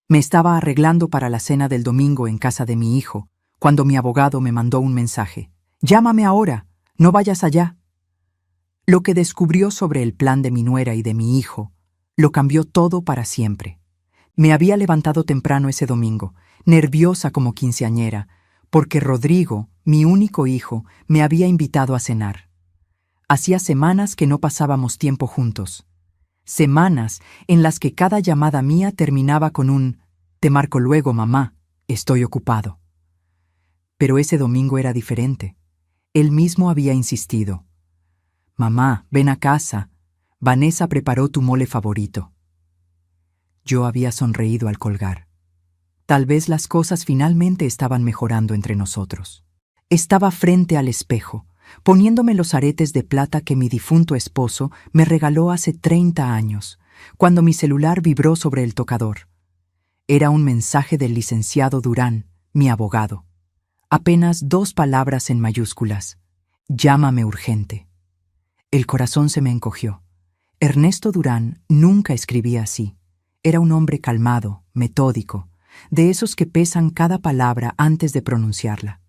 Me estaba arreglando para la cena del domingo en casa de mi hijo, cuando mi abogado me mandó un mensaje. «Llámame ahora, no vayas allá». Lo que descubrió sobre el plan de mi nuera y de mi hijo lo cambió todo para siempre. Me había levantado temprano ese domingo, nerviosa como quinceañera, porque Rodrigo, mi único hijo, me había invitado a cenar. Hacía semanas que no pasábamos tiempo juntos. Semanas en las que cada llamada mía terminaba con un «Te marco luego, mamá, estoy ocupado». Pero ese domingo era diferente. Él mismo había insistido. «Mamá, ven a casa. Vanessa preparó tu mole favorito». Yo había sonreído al colgar. Tal vez las cosas finalmente estaban mejorando entre nosotros. Estaba frente al espejo, poniéndome los aretes de plata que mi difunto esposo me regaló hace 30 años, cuando mi celular vibró sobre el tocador. Era un mensaje del licenciado Durán, mi abogado. Apenas 2 palabras en mayúsculas. «Llámame urgente». El corazón se me encogió. Ernesto Durán nunca escribía así. Era un hombre calmado, metódico, de esos que pesan cada palabra antes de pronunciarla.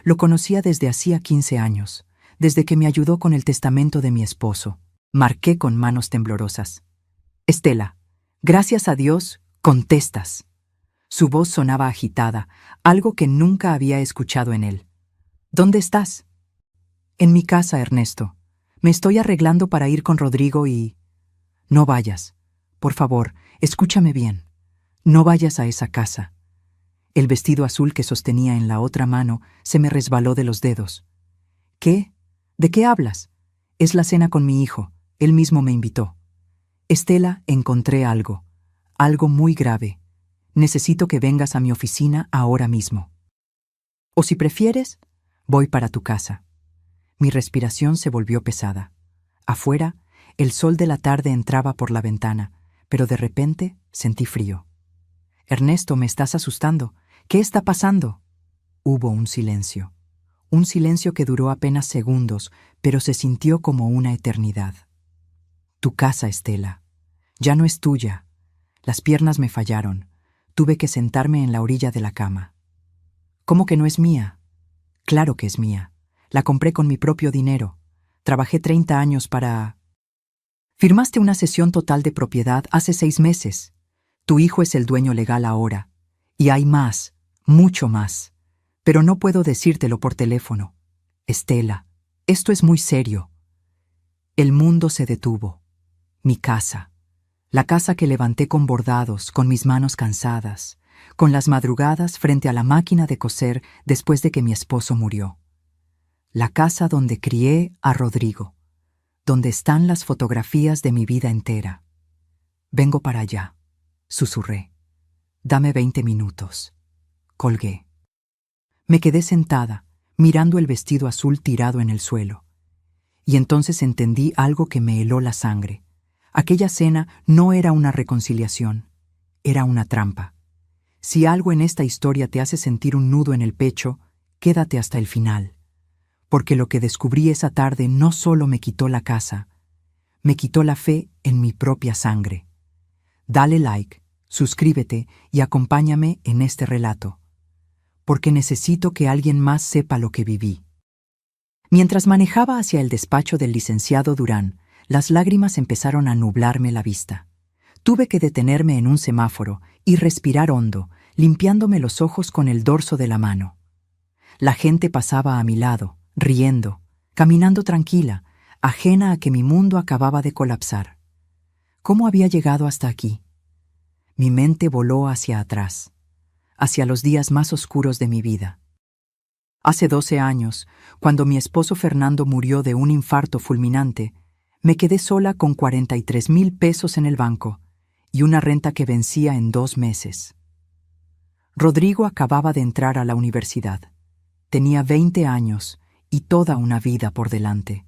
Lo conocía desde hacía 15 años, desde que me ayudó con el testamento de mi esposo. Marqué con manos temblorosas. «Estela, gracias a Dios, contestas». Su voz sonaba agitada, algo que nunca había escuchado en él. «¿Dónde estás?» «En mi casa, Ernesto. Me estoy arreglando para ir con Rodrigo y...» «No vayas. Por favor, escúchame bien. No vayas a esa casa». El vestido azul que sostenía en la otra mano se me resbaló de los dedos. «¿Qué? ¿De qué hablas?» «Es la cena con mi hijo. Él mismo me invitó». «Estela, encontré algo. Algo muy grave. Necesito que vengas a mi oficina ahora mismo. O si prefieres, voy para tu casa». Mi respiración se volvió pesada. Afuera, el sol de la tarde entraba por la ventana, pero de repente sentí frío. «Ernesto, me estás asustando. ¿Qué está pasando?» Hubo un silencio que duró apenas segundos, pero se sintió como una eternidad. «Tu casa, Estela. Ya no es tuya. Las piernas me fallaron. Tuve que sentarme en la orilla de la cama». «¿Cómo que no es mía?» «Claro que es mía. La compré con mi propio dinero. Trabajé 30 años para...» «Firmaste una cesión total de propiedad hace 6 meses. Tu hijo es el dueño legal ahora. Y hay más, mucho más. Pero no puedo decírtelo por teléfono. Estela, esto es muy serio». El mundo se detuvo. Mi casa. La casa que levanté con bordados, con mis manos cansadas, con las madrugadas frente a la máquina de coser después de que mi esposo murió. La casa donde crié a Rodrigo, donde están las fotografías de mi vida entera. «Vengo para allá», susurré. «Dame 20 minutos». Colgué. Me quedé sentada, mirando el vestido azul tirado en el suelo. Y entonces entendí algo que me heló la sangre. Aquella cena no era una reconciliación, era una trampa. Si algo en esta historia te hace sentir un nudo en el pecho, quédate hasta el final. Porque lo que descubrí esa tarde no solo me quitó la casa, me quitó la fe en mi propia sangre. Dale like, suscríbete y acompáñame en este relato, porque necesito que alguien más sepa lo que viví. Mientras manejaba hacia el despacho del licenciado Durán, las lágrimas empezaron a nublarme la vista. Tuve que detenerme en un semáforo y respirar hondo, limpiándome los ojos con el dorso de la mano. La gente pasaba a mi lado, riendo, caminando tranquila, ajena a que mi mundo acababa de colapsar. ¿Cómo había llegado hasta aquí? Mi mente voló hacia atrás, hacia los días más oscuros de mi vida. Hace 12 años, cuando mi esposo Fernando murió de un infarto fulminante, me quedé sola con 43,000 pesos en el banco y una renta que vencía en 2 meses. Rodrigo acababa de entrar a la universidad. Tenía 20 años y toda una vida por delante.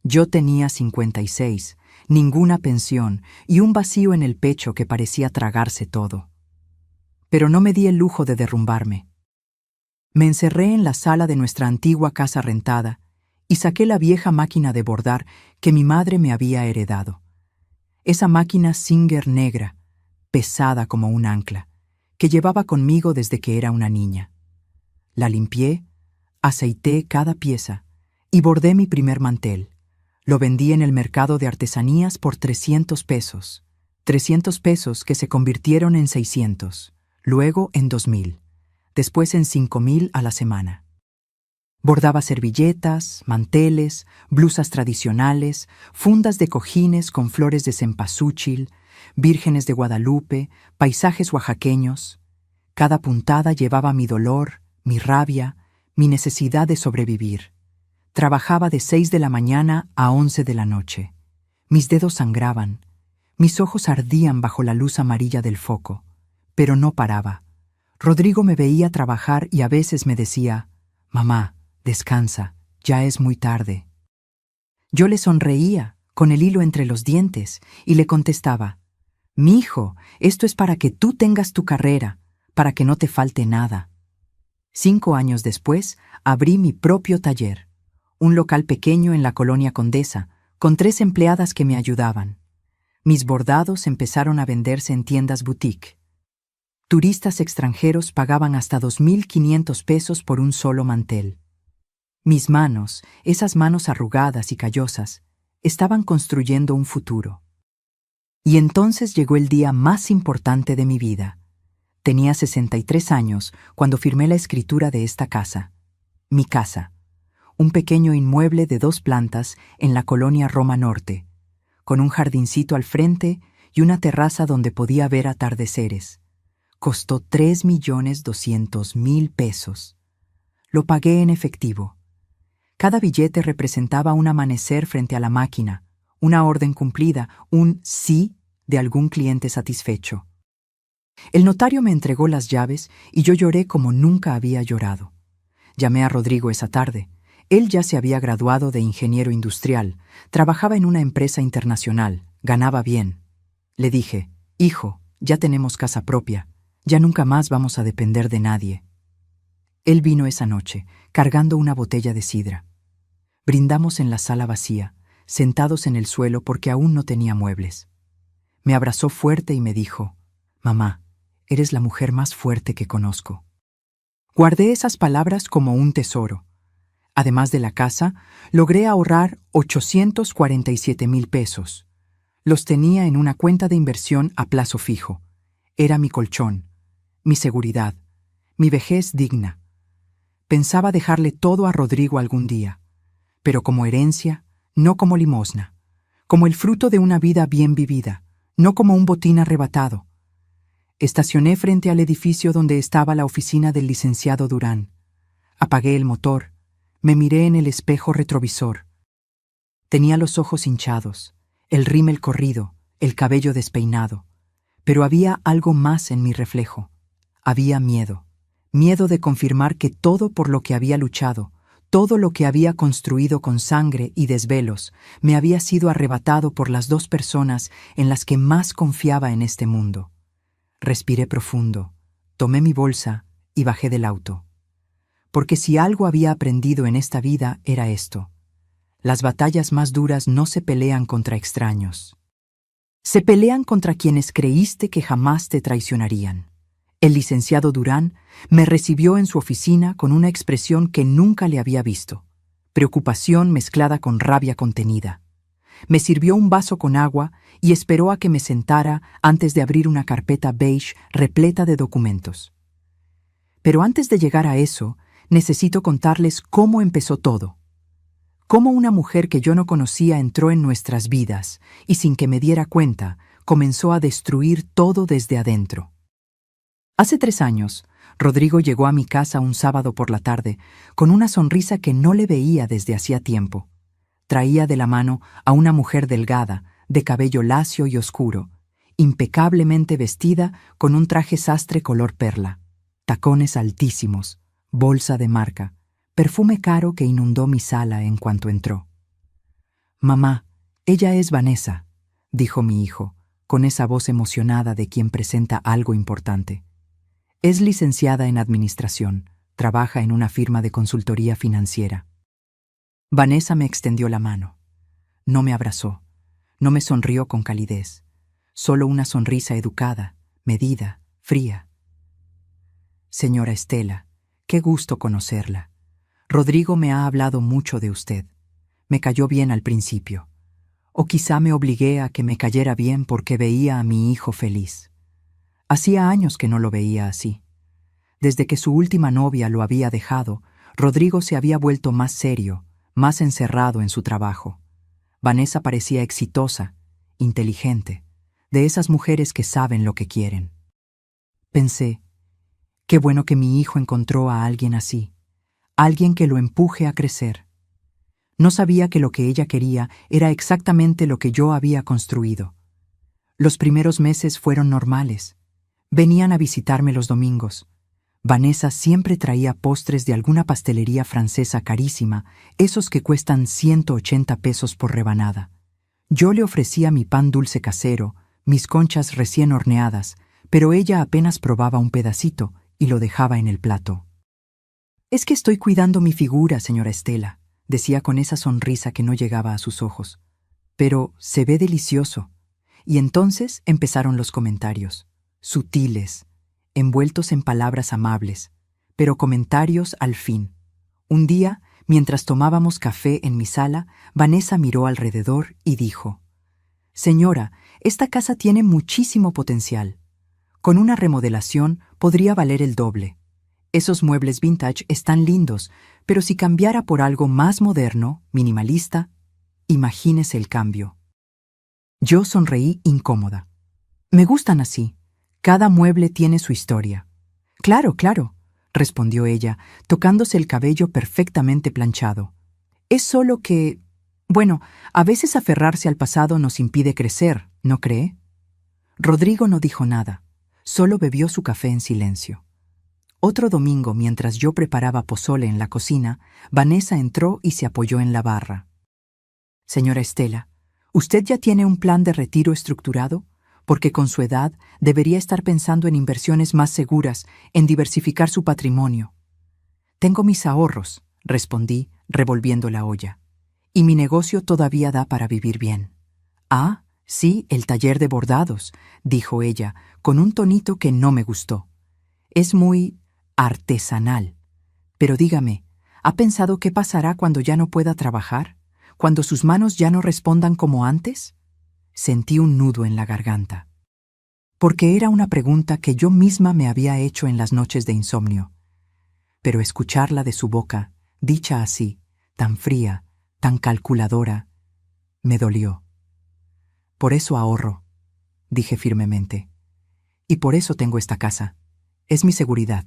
Yo tenía 56, ninguna pensión y un vacío en el pecho que parecía tragarse todo. Pero no me di el lujo de derrumbarme. Me encerré en la sala de nuestra antigua casa rentada y saqué la vieja máquina de bordar que mi madre me había heredado. Esa máquina Singer negra, pesada como un ancla, que llevaba conmigo desde que era una niña. La limpié, aceité cada pieza y bordé mi primer mantel. Lo vendí en el mercado de artesanías por 300 pesos. 300 pesos que se convirtieron en 600, luego en 2000, después en 5000 a la semana. Bordaba servilletas, manteles, blusas tradicionales, fundas de cojines con flores de cempasúchil, vírgenes de Guadalupe, paisajes oaxaqueños. Cada puntada llevaba mi dolor, mi rabia, mi necesidad de sobrevivir. Trabajaba de 6 de la mañana a 11 de la noche. Mis dedos sangraban, mis ojos ardían bajo la luz amarilla del foco, pero no paraba. Rodrigo me veía trabajar y a veces me decía: «Mamá, descansa, ya es muy tarde». Yo le sonreía, con el hilo entre los dientes, y le contestaba: «Mijo, esto es para que tú tengas tu carrera, para que no te falte nada». 5 años después, abrí mi propio taller, un local pequeño en la colonia Condesa, con 3 empleadas que me ayudaban. Mis bordados empezaron a venderse en tiendas boutique. Turistas extranjeros pagaban hasta 2.500 pesos por un solo mantel. Mis manos, esas manos arrugadas y callosas, estaban construyendo un futuro. Y entonces llegó el día más importante de mi vida. Tenía 63 años cuando firmé la escritura de esta casa. Mi casa, un pequeño inmueble de 2 plantas en la colonia Roma Norte, con un jardincito al frente y una terraza donde podía ver atardeceres. Costó 3.200.000 pesos. Lo pagué en efectivo. Cada billete representaba un amanecer frente a la máquina, una orden cumplida, un sí de algún cliente satisfecho. El notario me entregó las llaves y yo lloré como nunca había llorado. Llamé a Rodrigo esa tarde. Él ya se había graduado de ingeniero industrial, trabajaba en una empresa internacional, ganaba bien. Le dije: «Hijo, ya tenemos casa propia, ya nunca más vamos a depender de nadie». Él vino esa noche, cargando una botella de sidra. Brindamos en la sala vacía, sentados en el suelo porque aún no tenía muebles. Me abrazó fuerte y me dijo: «Mamá, eres la mujer más fuerte que conozco». Guardé esas palabras como un tesoro. Además de la casa, logré ahorrar 847.000 pesos. Los tenía en una cuenta de inversión a plazo fijo. Era mi colchón, mi seguridad, mi vejez digna. Pensaba dejarle todo a Rodrigo algún día, pero como herencia, no como limosna, como el fruto de una vida bien vivida, no como un botín arrebatado. Estacioné frente al edificio donde estaba la oficina del licenciado Durán. Apagué el motor. Me miré en el espejo retrovisor. Tenía los ojos hinchados, el rímel corrido, el cabello despeinado. Pero había algo más en mi reflejo. Había miedo. Miedo de confirmar que todo por lo que había luchado, todo lo que había construido con sangre y desvelos, me había sido arrebatado por las 2 personas en las que más confiaba en este mundo. Respiré profundo, tomé mi bolsa y bajé del auto. Porque si algo había aprendido en esta vida era esto: las batallas más duras no se pelean contra extraños. Se pelean contra quienes creíste que jamás te traicionarían. El licenciado Durán me recibió en su oficina con una expresión que nunca le había visto: preocupación mezclada con rabia contenida. Me sirvió un vaso con agua y esperó a que me sentara antes de abrir una carpeta beige repleta de documentos. Pero antes de llegar a eso, necesito contarles cómo empezó todo. Cómo una mujer que yo no conocía entró en nuestras vidas y, sin que me diera cuenta, comenzó a destruir todo desde adentro. Hace 3 años, Rodrigo llegó a mi casa un sábado por la tarde con una sonrisa que no le veía desde hacía tiempo. Traía de la mano a una mujer delgada, de cabello lacio y oscuro, impecablemente vestida con un traje sastre color perla, tacones altísimos, bolsa de marca, perfume caro que inundó mi sala en cuanto entró. «Mamá, ella es Vanessa», dijo mi hijo, con esa voz emocionada de quien presenta algo importante. Es licenciada en administración, trabaja en una firma de consultoría financiera. Vanessa me extendió la mano. No me abrazó, no me sonrió con calidez, solo una sonrisa educada, medida, fría. Señora Estela, qué gusto conocerla. Rodrigo me ha hablado mucho de usted. Me cayó bien al principio. O quizá me obligué a que me cayera bien porque veía a mi hijo feliz. Hacía años que no lo veía así. Desde que su última novia lo había dejado, Rodrigo se había vuelto más serio, más encerrado en su trabajo. Vanessa parecía exitosa, inteligente, de esas mujeres que saben lo que quieren. Pensé, qué bueno que mi hijo encontró a alguien así, alguien que lo empuje a crecer. No sabía que lo que ella quería era exactamente lo que yo había construido. Los primeros meses fueron normales. Venían a visitarme los domingos. Vanessa siempre traía postres de alguna pastelería francesa carísima, esos que cuestan 180 pesos por rebanada. Yo le ofrecía mi pan dulce casero, mis conchas recién horneadas, pero ella apenas probaba un pedacito y lo dejaba en el plato. «Es que estoy cuidando mi figura, señora Estela», decía con esa sonrisa que no llegaba a sus ojos. «Pero se ve delicioso». Y entonces empezaron los comentarios, sutiles, envueltos en palabras amables, pero comentarios al fin. Un día, mientras tomábamos café en mi sala, Vanessa miró alrededor y dijo: «Señora, esta casa tiene muchísimo potencial. Con una remodelación podría valer el doble. Esos muebles vintage están lindos, pero si cambiara por algo más moderno, minimalista, imagínese el cambio». Yo sonreí incómoda. «Me gustan así. Cada mueble tiene su historia». «Claro, claro», respondió ella, tocándose el cabello perfectamente planchado. «Es solo que... bueno, a veces aferrarse al pasado nos impide crecer, ¿no cree?». Rodrigo no dijo nada, solo bebió su café en silencio. Otro domingo, mientras yo preparaba pozole en la cocina, Vanessa entró y se apoyó en la barra. «Señora Estela, ¿usted ya tiene un plan de retiro estructurado? Porque con su edad debería estar pensando en inversiones más seguras, en diversificar su patrimonio». «Tengo mis ahorros», respondí, revolviendo la olla. «Y mi negocio todavía da para vivir bien». «Ah, sí, el taller de bordados», dijo ella, con un tonito que no me gustó. «Es muy artesanal. Pero dígame, ¿ha pensado qué pasará cuando ya no pueda trabajar? ¿Cuando sus manos ya no respondan como antes?». Sentí un nudo en la garganta. Porque era una pregunta que yo misma me había hecho en las noches de insomnio. Pero escucharla de su boca, dicha así, tan fría, tan calculadora, me dolió. «Por eso ahorro», dije firmemente. «Y por eso tengo esta casa. Es mi seguridad».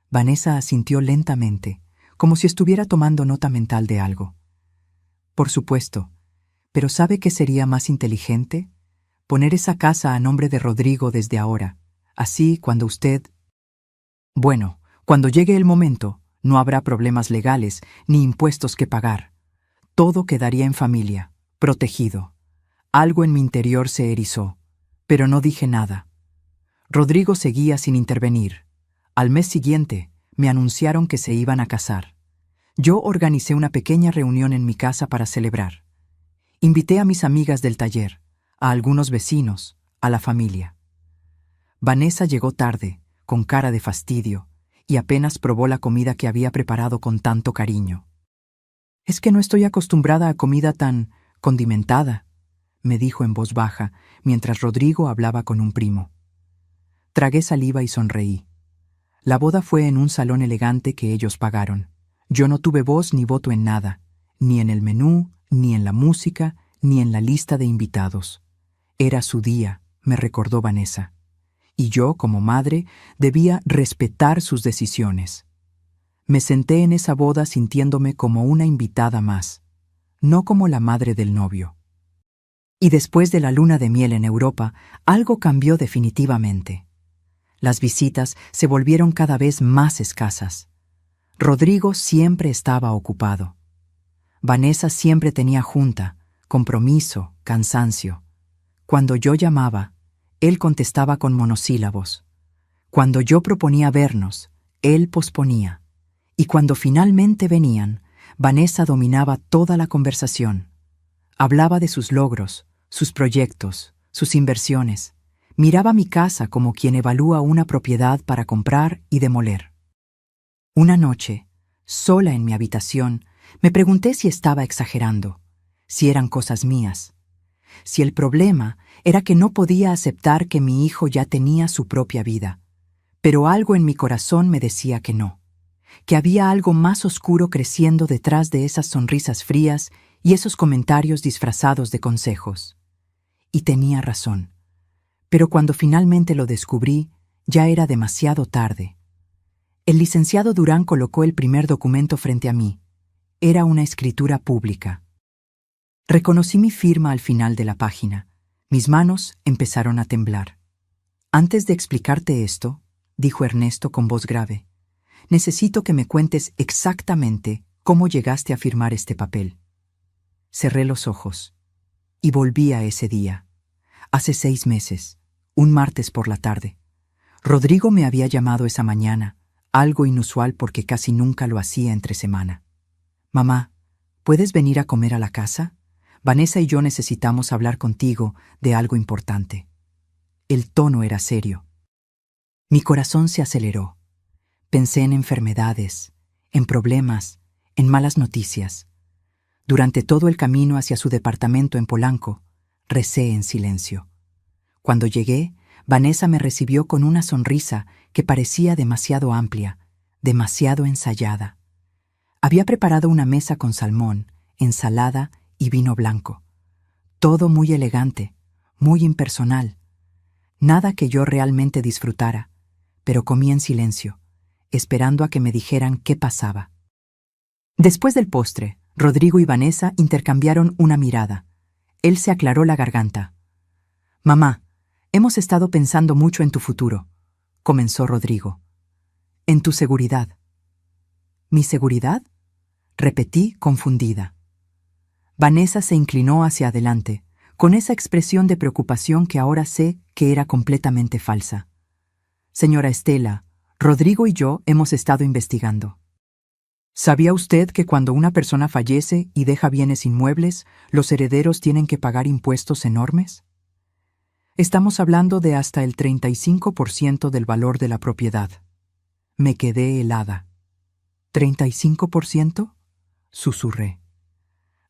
Vanessa asintió lentamente, como si estuviera tomando nota mental de algo. «Por supuesto, pero ¿sabe qué sería más inteligente? Poner esa casa a nombre de Rodrigo desde ahora. Así, cuando usted... bueno, cuando llegue el momento, no habrá problemas legales ni impuestos que pagar. Todo quedaría en familia, protegido». Algo en mi interior se erizó, pero no dije nada. Rodrigo seguía sin intervenir. Al mes siguiente, me anunciaron que se iban a casar. Yo organicé una pequeña reunión en mi casa para celebrar. Invité a mis amigas del taller, a algunos vecinos, a la familia. Vanessa llegó tarde, con cara de fastidio, y apenas probó la comida que había preparado con tanto cariño. «Es que no estoy acostumbrada a comida tan condimentada», me dijo en voz baja, mientras Rodrigo hablaba con un primo. Tragué saliva y sonreí. La boda fue en un salón elegante que ellos pagaron. Yo no tuve voz ni voto en nada, ni en el menú, ni en la música, ni en la lista de invitados. Era su día, me recordó Vanessa. Y yo, como madre, debía respetar sus decisiones. Me senté en esa boda sintiéndome como una invitada más, no como la madre del novio. Y después de la luna de miel en Europa, algo cambió definitivamente. Las visitas se volvieron cada vez más escasas. Rodrigo siempre estaba ocupado. Vanessa siempre tenía junta, compromiso, cansancio. Cuando yo llamaba, él contestaba con monosílabos. Cuando yo proponía vernos, él posponía. Y cuando finalmente venían, Vanessa dominaba toda la conversación. Hablaba de sus logros, sus proyectos, sus inversiones. Miraba mi casa como quien evalúa una propiedad para comprar y demoler. Una noche, sola en mi habitación, me pregunté si estaba exagerando, si eran cosas mías, si el problema era que no podía aceptar que mi hijo ya tenía su propia vida, pero algo en mi corazón me decía que no, que había algo más oscuro creciendo detrás de esas sonrisas frías y esos comentarios disfrazados de consejos. Y tenía razón. Pero cuando finalmente lo descubrí, ya era demasiado tarde. El licenciado Durán colocó el primer documento frente a mí. Era una escritura pública. Reconocí mi firma al final de la página. Mis manos empezaron a temblar. Antes de explicarte esto, dijo Ernesto con voz grave, necesito que me cuentes exactamente cómo llegaste a firmar este papel. Cerré los ojos y volví a ese día. Hace 6 meses, un martes por la tarde. Rodrigo me había llamado esa mañana, algo inusual porque casi nunca lo hacía entre semana. Mamá, ¿puedes venir a comer a la casa? Vanessa y yo necesitamos hablar contigo de algo importante. El tono era serio. Mi corazón se aceleró. Pensé en enfermedades, en problemas, en malas noticias. Durante todo el camino hacia su departamento en Polanco, recé en silencio. Cuando llegué, Vanessa me recibió con una sonrisa que parecía demasiado amplia, demasiado ensayada. Había preparado una mesa con salmón, ensalada y vino blanco. Todo muy elegante, muy impersonal. Nada que yo realmente disfrutara, pero comí en silencio, esperando a que me dijeran qué pasaba. Después del postre, Rodrigo y Vanessa intercambiaron una mirada. Él se aclaró la garganta. Mamá, hemos estado pensando mucho en tu futuro, comenzó Rodrigo. En tu seguridad. ¿Mi seguridad? Repetí, confundida. Vanessa se inclinó hacia adelante, con esa expresión de preocupación que ahora sé que era completamente falsa. Señora Estela, Rodrigo y yo hemos estado investigando. ¿Sabía usted que cuando una persona fallece y deja bienes inmuebles, los herederos tienen que pagar impuestos enormes? Estamos hablando de hasta el 35% del valor de la propiedad. Me quedé helada. ¿35%? Susurré.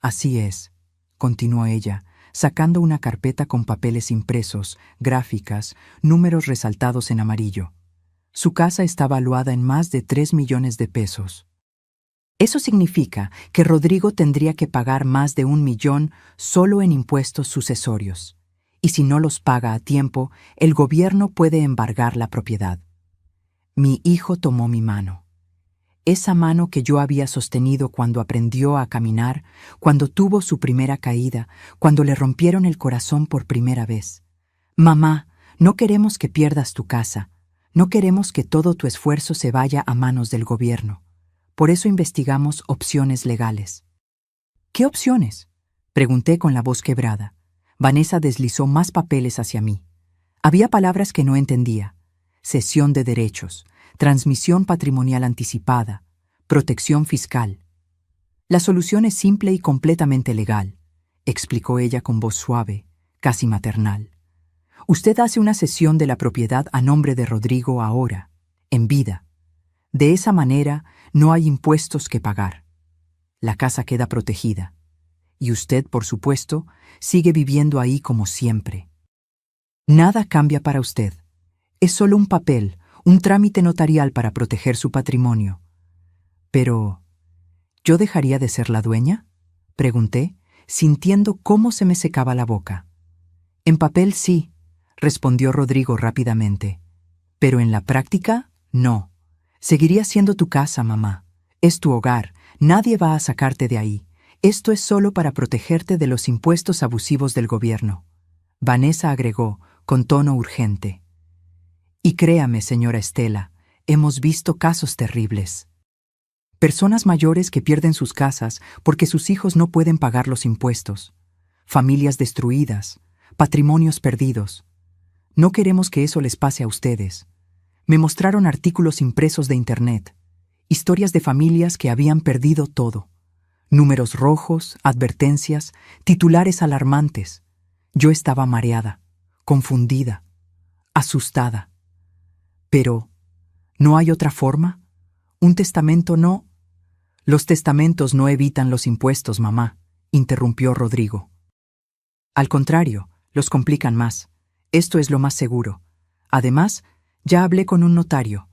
Así es, continuó ella, sacando una carpeta con papeles impresos, gráficas, números resaltados en amarillo. Su casa está valuada en más de 3 millones de pesos. Eso significa que Rodrigo tendría que pagar más de 1 millón solo en impuestos sucesorios. Y si no los paga a tiempo, el gobierno puede embargar la propiedad. Mi hijo tomó mi mano. Esa mano que yo había sostenido cuando aprendió a caminar, cuando tuvo su primera caída, cuando le rompieron el corazón por primera vez. Mamá, no queremos que pierdas tu casa. No queremos que todo tu esfuerzo se vaya a manos del gobierno. Por eso investigamos opciones legales. ¿Qué opciones? Pregunté con la voz quebrada. Vanessa deslizó más papeles hacia mí. Había palabras que no entendía. Cesión de derechos, transmisión patrimonial anticipada, protección fiscal. La solución es simple y completamente legal, explicó ella con voz suave, casi maternal. Usted hace una cesión de la propiedad a nombre de Rodrigo ahora, en vida. De esa manera no hay impuestos que pagar. La casa queda protegida. Y usted, por supuesto, sigue viviendo ahí como siempre. Nada cambia para usted. Es solo un papel, un trámite notarial para proteger su patrimonio. Pero, ¿yo dejaría de ser la dueña? Pregunté, sintiendo cómo se me secaba la boca. En papel sí, respondió Rodrigo rápidamente. Pero en la práctica, no. Seguiría siendo tu casa, mamá. Es tu hogar. Nadie va a sacarte de ahí. Esto es solo para protegerte de los impuestos abusivos del gobierno. Vanessa agregó, con tono urgente. Y créame, señora Estela, hemos visto casos terribles. Personas mayores que pierden sus casas porque sus hijos no pueden pagar los impuestos. Familias destruidas, patrimonios perdidos. No queremos que eso les pase a ustedes. Me mostraron artículos impresos de Internet, historias de familias que habían perdido todo. Números rojos, advertencias, titulares alarmantes. Yo estaba mareada, confundida. asustada. Pero, ¿no hay otra forma? ¿Un testamento no? Los testamentos no evitan los impuestos, mamá, interrumpió Rodrigo. Al contrario, los complican más. Esto es lo más seguro. Además, ya hablé con un notario.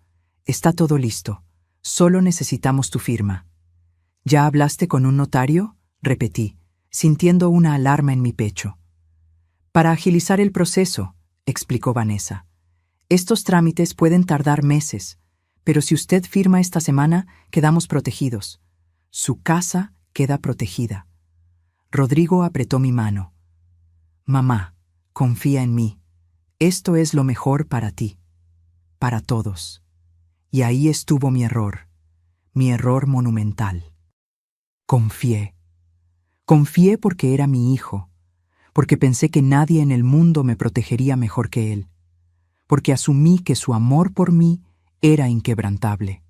Está todo listo. Solo necesitamos tu firma. ¿Ya hablaste con un notario?, repetí, sintiendo una alarma en mi pecho. Para agilizar el proceso, explicó Vanessa. Estos trámites pueden tardar meses, pero si usted firma esta semana, quedamos protegidos. Su casa queda protegida. Rodrigo apretó mi mano. Mamá, confía en mí. Esto es lo mejor para ti, para todos. Y ahí estuvo mi error monumental. Confié. Confié porque era mi hijo, porque pensé que nadie en el mundo me protegería mejor que él, porque asumí que su amor por mí era inquebrantable.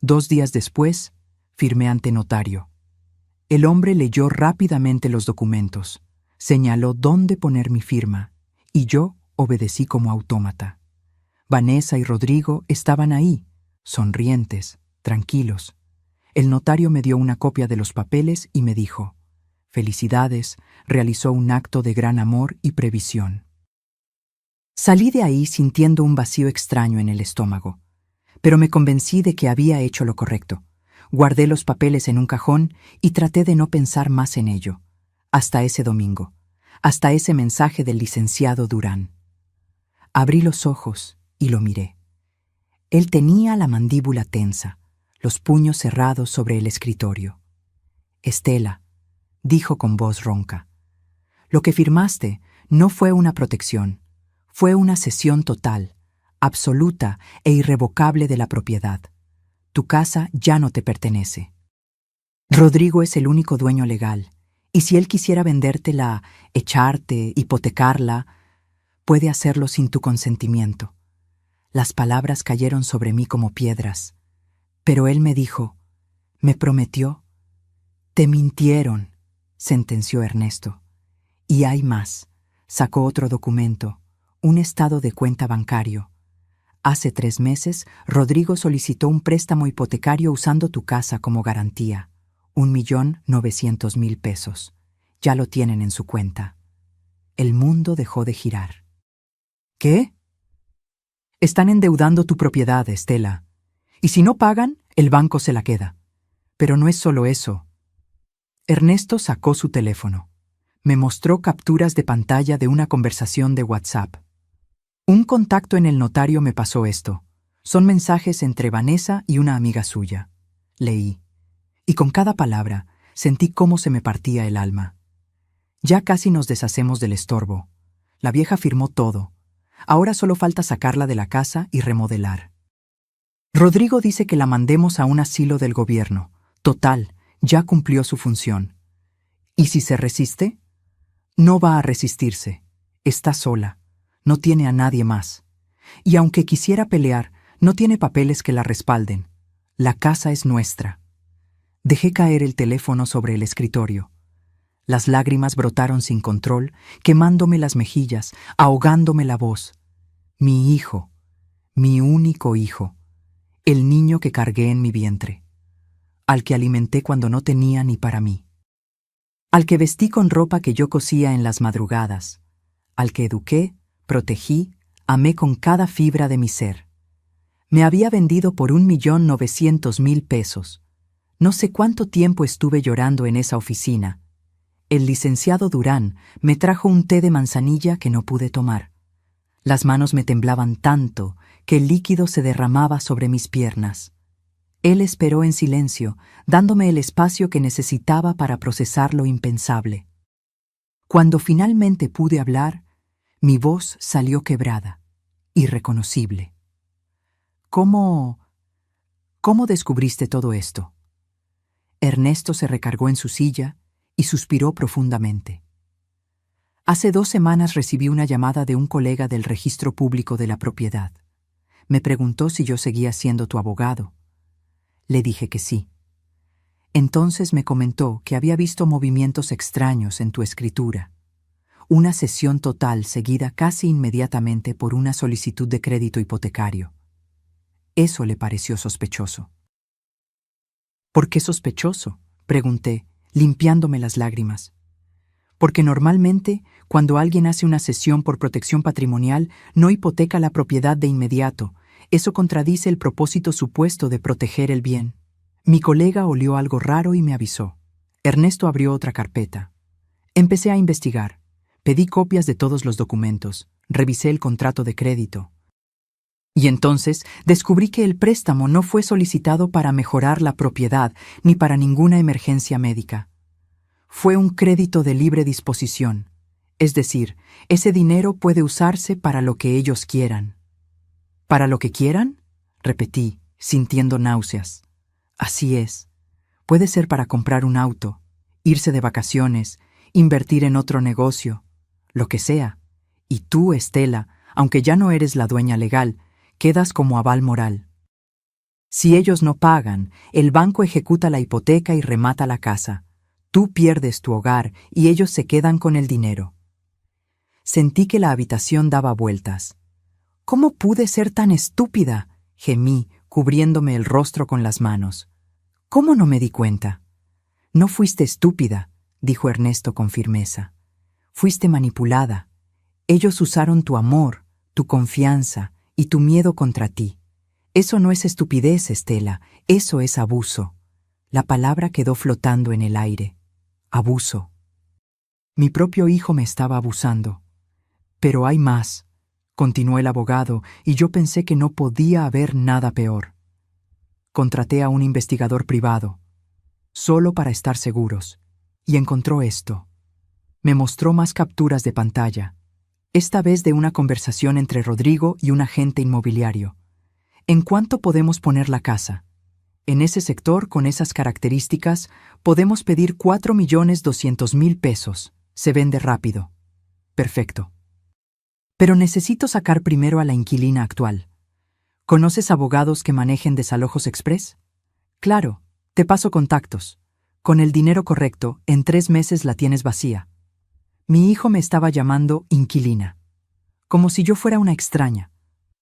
2 días después, firmé ante notario. El hombre leyó rápidamente los documentos, señaló dónde poner mi firma, y yo obedecí como autómata. Vanessa y Rodrigo estaban ahí, sonrientes, tranquilos. El notario me dio una copia de los papeles y me dijo: «Felicidades, realizó un acto de gran amor y previsión». Salí de ahí sintiendo un vacío extraño en el estómago, pero me convencí de que había hecho lo correcto. Guardé los papeles en un cajón y traté de no pensar más en ello, hasta ese domingo, hasta ese mensaje del licenciado Durán. Abrí los ojos y lo miré. Él tenía la mandíbula tensa, los puños cerrados sobre el escritorio. «Estela», dijo con voz ronca, «lo que firmaste no fue una protección, fue una cesión total, absoluta e irrevocable de la propiedad. Tu casa ya no te pertenece. Rodrigo es el único dueño legal, y si él quisiera vendértela, echarte, hipotecarla, puede hacerlo sin tu consentimiento». Las palabras cayeron sobre mí como piedras, pero él me dijo, me prometió. «Te mintieron», sentenció Ernesto. «Y hay más». Sacó otro documento, un estado de cuenta bancario. «Hace 3 meses, Rodrigo solicitó un préstamo hipotecario usando tu casa como garantía. 1.900.000 pesos. Ya lo tienen en su cuenta». El mundo dejó de girar. «¿Qué? Están endeudando tu propiedad, Estela. Y si no pagan, el banco se la queda. Pero no es solo eso». Ernesto sacó su teléfono. Me mostró capturas de pantalla de una conversación de WhatsApp. «Un contacto en el notario me pasó esto. Son mensajes entre Vanessa y una amiga suya». Leí. Y con cada palabra sentí cómo se me partía el alma. Ya casi nos deshacemos del estorbo. La vieja firmó todo. Ahora solo falta sacarla de la casa y remodelar. Rodrigo dice que la mandemos a un asilo del gobierno. Total, ya cumplió su función. ¿Y si se resiste? No va a resistirse. Está sola. No tiene a nadie más. Y aunque quisiera pelear, no tiene papeles que la respalden. La casa es nuestra. Dejé caer el teléfono sobre el escritorio. Las lágrimas brotaron sin control, quemándome las mejillas, ahogándome la voz. Mi hijo, mi único hijo, el niño que cargué en mi vientre, al que alimenté cuando no tenía ni para mí, al que vestí con ropa que yo cosía en las madrugadas, al que eduqué, protegí, amé con cada fibra de mi ser. Me había vendido por 1.900.000 pesos. No sé cuánto tiempo estuve llorando en esa oficina. El licenciado Durán me trajo un té de manzanilla que no pude tomar. Las manos me temblaban tanto que el líquido se derramaba sobre mis piernas. Él esperó en silencio, dándome el espacio que necesitaba para procesar lo impensable. Cuando finalmente pude hablar, mi voz salió quebrada, irreconocible. ¿Cómo descubriste todo esto?» Ernesto se recargó en su silla y suspiró profundamente. «Hace 2 semanas recibí una llamada de un colega del registro público de la propiedad. Me preguntó si yo seguía siendo tu abogado. Le dije que sí. Entonces me comentó que había visto movimientos extraños en tu escritura. una cesión total seguida casi inmediatamente por una solicitud de crédito hipotecario. Eso le pareció sospechoso. ¿Por qué sospechoso?, pregunté, limpiándome las lágrimas. Porque normalmente, cuando alguien hace una cesión por protección patrimonial, no hipoteca la propiedad de inmediato. Eso contradice el propósito supuesto de proteger el bien. Mi colega olió algo raro y me avisó. Ernesto abrió otra carpeta. Empecé a investigar. Pedí copias de todos los documentos. Revisé el contrato de crédito. Y entonces descubrí que el préstamo no fue solicitado para mejorar la propiedad ni para ninguna emergencia médica. Fue un crédito de libre disposición, es decir, ese dinero puede usarse para lo que ellos quieran. ¿Para lo que quieran?, repetí, sintiendo náuseas. Así es. Puede ser para comprar un auto, irse de vacaciones, invertir en otro negocio, lo que sea. Y tú, Estela, aunque ya no eres la dueña legal, quedas como aval moral. Si ellos no pagan, el banco ejecuta la hipoteca y remata la casa. Tú pierdes tu hogar y ellos se quedan con el dinero. Sentí que la habitación daba vueltas. ¿Cómo pude ser tan estúpida?, gemí, cubriéndome el rostro con las manos. ¿Cómo no me di cuenta? No fuiste estúpida, dijo Ernesto con firmeza. Fuiste manipulada. Ellos usaron tu amor, tu confianza y tu miedo contra ti. Eso no es estupidez, Estela, eso es abuso. La palabra quedó flotando en el aire. Abuso. Mi propio hijo me estaba abusando. Pero hay más, continuó el abogado, y yo pensé que no podía haber nada peor. Contraté a un investigador privado, solo para estar seguros, y encontró esto. Me mostró más capturas de pantalla, esta vez de una conversación entre Rodrigo y un agente inmobiliario. ¿En cuánto podemos poner la casa? En ese sector, con esas características, podemos pedir 4.200.000 pesos. Se vende rápido. Perfecto. Pero necesito sacar primero a la inquilina actual. ¿Conoces abogados que manejen desalojos express? Claro, te paso contactos. Con el dinero correcto, en 3 meses la tienes vacía. Mi hijo me estaba llamando inquilina. Como si yo fuera una extraña.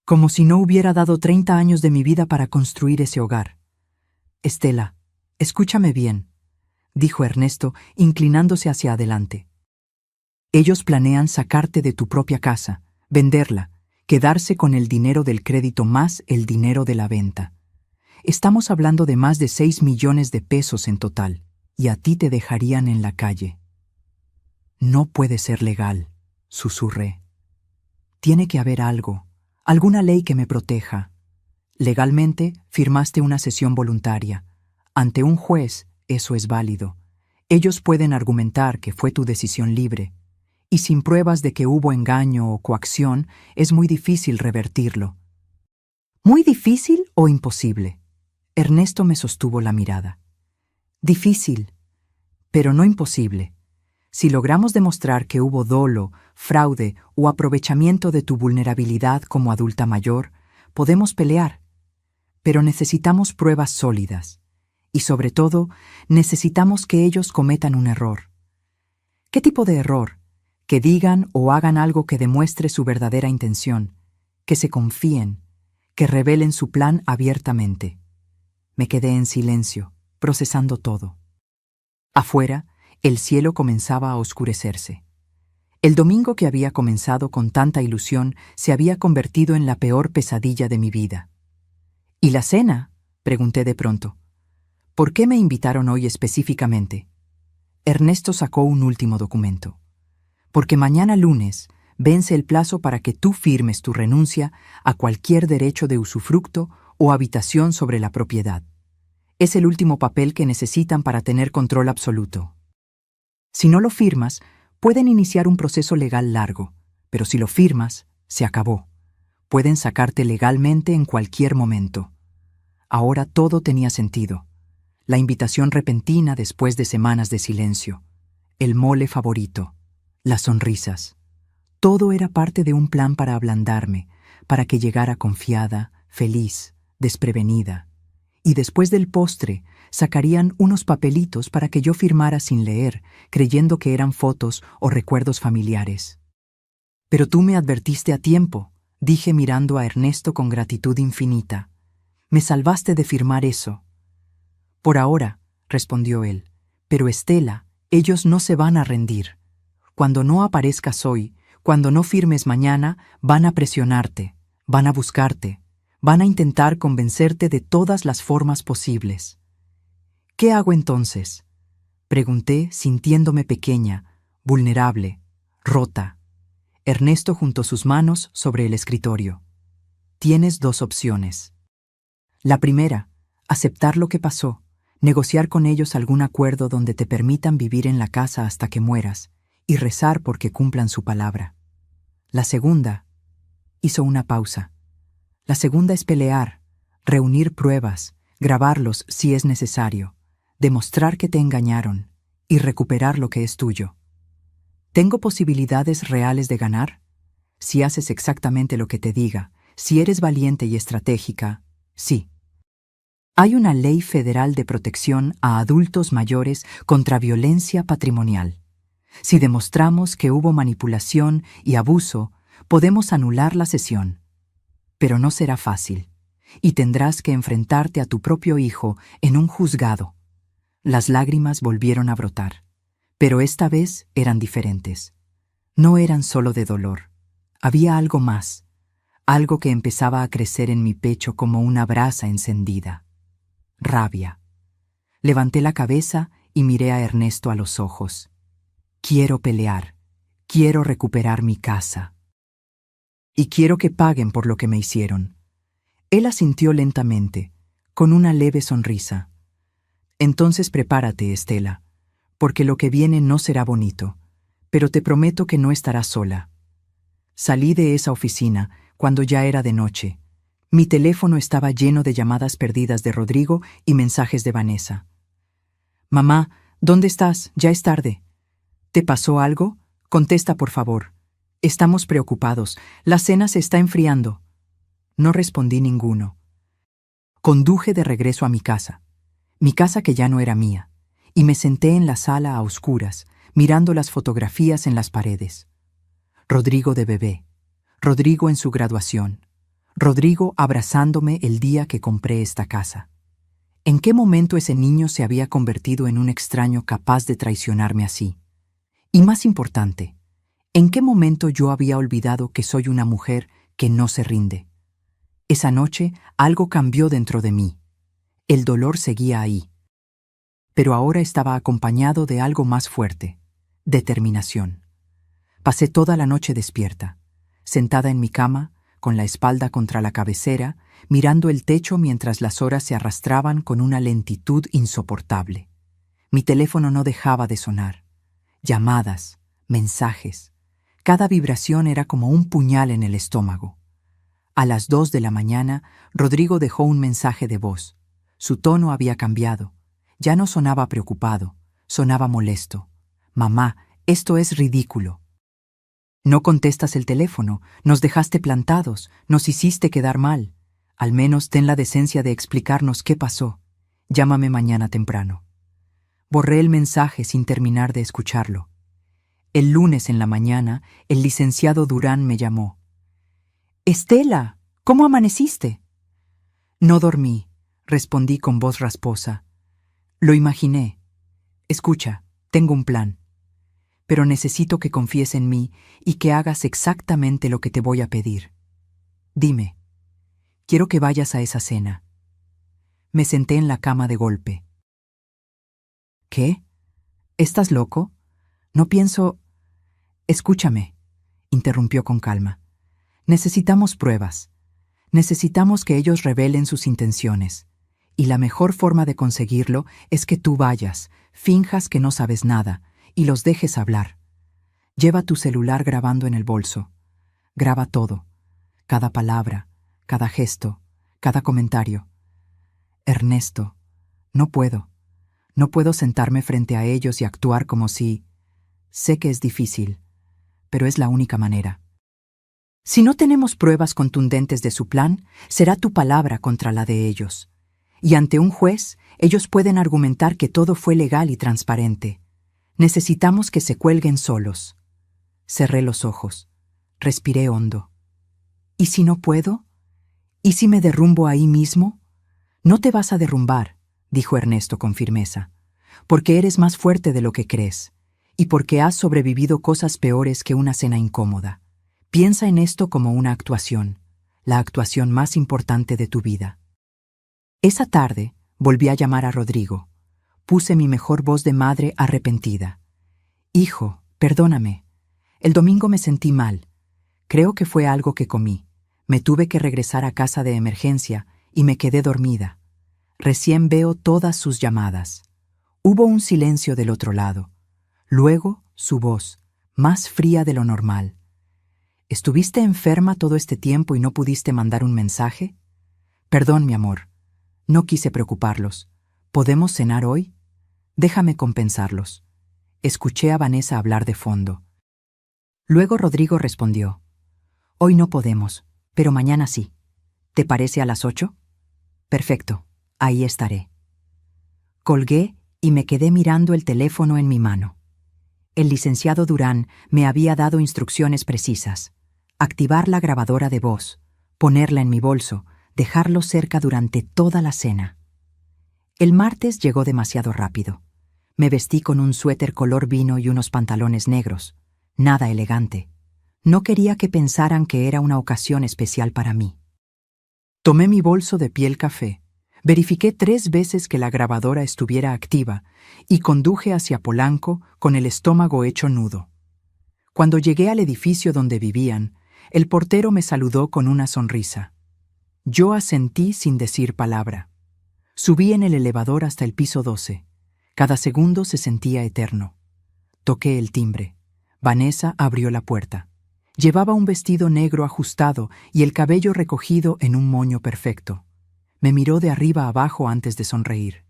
Como si no hubiera dado 30 años de mi vida para construir ese hogar. Estela, escúchame bien, dijo Ernesto, inclinándose hacia adelante. Ellos planean sacarte de tu propia casa, venderla, quedarse con el dinero del crédito más el dinero de la venta. Estamos hablando de más de 6 millones de pesos en total, y a ti te dejarían en la calle. No puede ser legal, susurré. Tiene que haber algo, alguna ley que me proteja. Legalmente, firmaste una cesión voluntaria. Ante un juez, eso es válido. Ellos pueden argumentar que fue tu decisión libre. Y sin pruebas de que hubo engaño o coacción, es muy difícil revertirlo. ¿Muy difícil o imposible? Ernesto me sostuvo la mirada. Difícil, pero no imposible. Si logramos demostrar que hubo dolo, fraude o aprovechamiento de tu vulnerabilidad como adulta mayor, podemos pelear. Pero necesitamos pruebas sólidas. Y sobre todo, necesitamos que ellos cometan un error. ¿Qué tipo de error? Que digan o hagan algo que demuestre su verdadera intención, que se confíen, que revelen su plan abiertamente. Me quedé en silencio, procesando todo. Afuera, el cielo comenzaba a oscurecerse. El domingo que había comenzado con tanta ilusión se había convertido en la peor pesadilla de mi vida. ¿Y la cena?, pregunté de pronto. ¿Por qué me invitaron hoy específicamente? Ernesto sacó un último documento. Porque mañana lunes vence el plazo para que tú firmes tu renuncia a cualquier derecho de usufructo o habitación sobre la propiedad. Es el último papel que necesitan para tener control absoluto. Si no lo firmas, pueden iniciar un proceso legal largo, pero si lo firmas, se acabó. Pueden sacarte legalmente en cualquier momento. Ahora todo tenía sentido. La invitación repentina después de semanas de silencio. El mole favorito. Las sonrisas. Todo era parte de un plan para ablandarme, para que llegara confiada, feliz, desprevenida. Y después del postre, sacarían unos papelitos para que yo firmara sin leer, creyendo que eran fotos o recuerdos familiares. Pero tú me advertiste a tiempo, dije mirando a Ernesto con gratitud infinita. Me salvaste de firmar eso. Por ahora, respondió él, pero Estela, ellos no se van a rendir. Cuando no aparezcas hoy, cuando no firmes mañana, van a presionarte, van a buscarte, van a intentar convencerte de todas las formas posibles. ¿Qué hago entonces? Pregunté, sintiéndome pequeña, vulnerable, rota. Ernesto juntó sus manos sobre el escritorio. Tienes dos opciones. La primera, aceptar lo que pasó, negociar con ellos algún acuerdo donde te permitan vivir en la casa hasta que mueras y rezar porque cumplan su palabra. La segunda, hizo una pausa. La segunda es pelear, reunir pruebas, grabarlos si es necesario, demostrar que te engañaron y recuperar lo que es tuyo. ¿Tengo posibilidades reales de ganar? Si haces exactamente lo que te diga, si eres valiente y estratégica, sí. Hay una ley federal de protección a adultos mayores contra violencia patrimonial. Si demostramos que hubo manipulación y abuso, podemos anular la sesión. Pero no será fácil, y tendrás que enfrentarte a tu propio hijo en un juzgado. Las lágrimas volvieron a brotar, pero esta vez eran diferentes. No eran solo de dolor. Había algo más, algo que empezaba a crecer en mi pecho como una brasa encendida. Rabia. Levanté la cabeza y miré a Ernesto a los ojos. Quiero pelear, quiero recuperar mi casa. Y quiero que paguen por lo que me hicieron. Él asintió lentamente, con una leve sonrisa. Entonces prepárate, Estela, porque lo que viene no será bonito, pero te prometo que no estarás sola. Salí de esa oficina cuando ya era de noche. Mi teléfono estaba lleno de llamadas perdidas de Rodrigo y mensajes de Vanessa. Mamá, ¿dónde estás? Ya es tarde. ¿Te pasó algo? Contesta, por favor. Estamos preocupados. La cena se está enfriando. No respondí ninguno. Conduje de regreso a mi casa que ya no era mía, y me senté en la sala a oscuras, mirando las fotografías en las paredes. Rodrigo de bebé, Rodrigo en su graduación, Rodrigo abrazándome el día que compré esta casa. ¿En qué momento ese niño se había convertido en un extraño capaz de traicionarme así? Y más importante, ¿en qué momento yo había olvidado que soy una mujer que no se rinde? Esa noche algo cambió dentro de mí. El dolor seguía ahí. Pero ahora estaba acompañado de algo más fuerte, determinación. Pasé toda la noche despierta, sentada en mi cama, con la espalda contra la cabecera, mirando el techo mientras las horas se arrastraban con una lentitud insoportable. Mi teléfono no dejaba de sonar. Llamadas, mensajes. Cada vibración era como un puñal en el estómago. A las 2 de la mañana, Rodrigo dejó un mensaje de voz. Su tono había cambiado. Ya no sonaba preocupado, sonaba molesto. Mamá, esto es ridículo. No contestas el teléfono, nos dejaste plantados, nos hiciste quedar mal. Al menos ten la decencia de explicarnos qué pasó. Llámame mañana temprano. Borré el mensaje sin terminar de escucharlo. El lunes en la mañana, el licenciado Durán me llamó. «Estela, ¿cómo amaneciste?» «No dormí», respondí con voz rasposa. «Lo imaginé. Escucha, tengo un plan. Pero necesito que confíes en mí y que hagas exactamente lo que te voy a pedir. Dime, quiero que vayas a esa cena». Me senté en la cama de golpe. «¿Qué? ¿Estás loco? No pienso...» «Escúchame», interrumpió con calma. «Necesitamos pruebas. Necesitamos que ellos revelen sus intenciones. Y la mejor forma de conseguirlo es que tú vayas, finjas que no sabes nada y los dejes hablar. Lleva tu celular grabando en el bolso. Graba todo, cada palabra, cada gesto, cada comentario. Ernesto, no puedo. No puedo sentarme frente a ellos y actuar como si... Sé que es difícil, pero es la única manera. Si no tenemos pruebas contundentes de su plan, será tu palabra contra la de ellos. y ante un juez ellos pueden argumentar que todo fue legal y transparente. Necesitamos que se cuelguen solos. Cerré los ojos. Respiré hondo. ¿Y si no puedo? ¿Y si me derrumbo ahí mismo? No te vas a derrumbar, dijo Ernesto con firmeza, porque eres más fuerte de lo que crees, y porque has sobrevivido cosas peores que una cena incómoda. Piensa en esto como una actuación, la actuación más importante de tu vida. Esa tarde volví a llamar a Rodrigo. Puse mi mejor voz de madre arrepentida. Hijo, perdóname. El domingo me sentí mal. Creo que fue algo que comí. Me tuve que regresar a casa de emergencia y me quedé dormida. Recién veo todas sus llamadas. Hubo un silencio del otro lado. Luego, su voz, más fría de lo normal. ¿Estuviste enferma todo este tiempo y no pudiste mandar un mensaje? Perdón, mi amor. No quise preocuparlos. ¿Podemos cenar hoy? Déjame compensarlos. Escuché a Vanessa hablar de fondo. Luego Rodrigo respondió. Hoy no podemos, pero mañana sí. ¿Te parece a las 8? Perfecto, ahí estaré. Colgué y me quedé mirando el teléfono en mi mano. El licenciado Durán me había dado instrucciones precisas. Activar la grabadora de voz, ponerla en mi bolso, dejarlo cerca durante toda la cena. El martes llegó demasiado rápido. Me vestí con un suéter color vino y unos pantalones negros. Nada elegante. No quería que pensaran que era una ocasión especial para mí. Tomé mi bolso de piel café, verifiqué 3 veces que la grabadora estuviera activa y conduje hacia Polanco con el estómago hecho nudo. Cuando llegué al edificio donde vivían, el portero me saludó con una sonrisa. Yo asentí sin decir palabra. Subí en el elevador hasta el piso 12. Cada segundo se sentía eterno. Toqué el timbre. Vanessa abrió la puerta. Llevaba un vestido negro ajustado y el cabello recogido en un moño perfecto. Me miró de arriba a abajo antes de sonreír.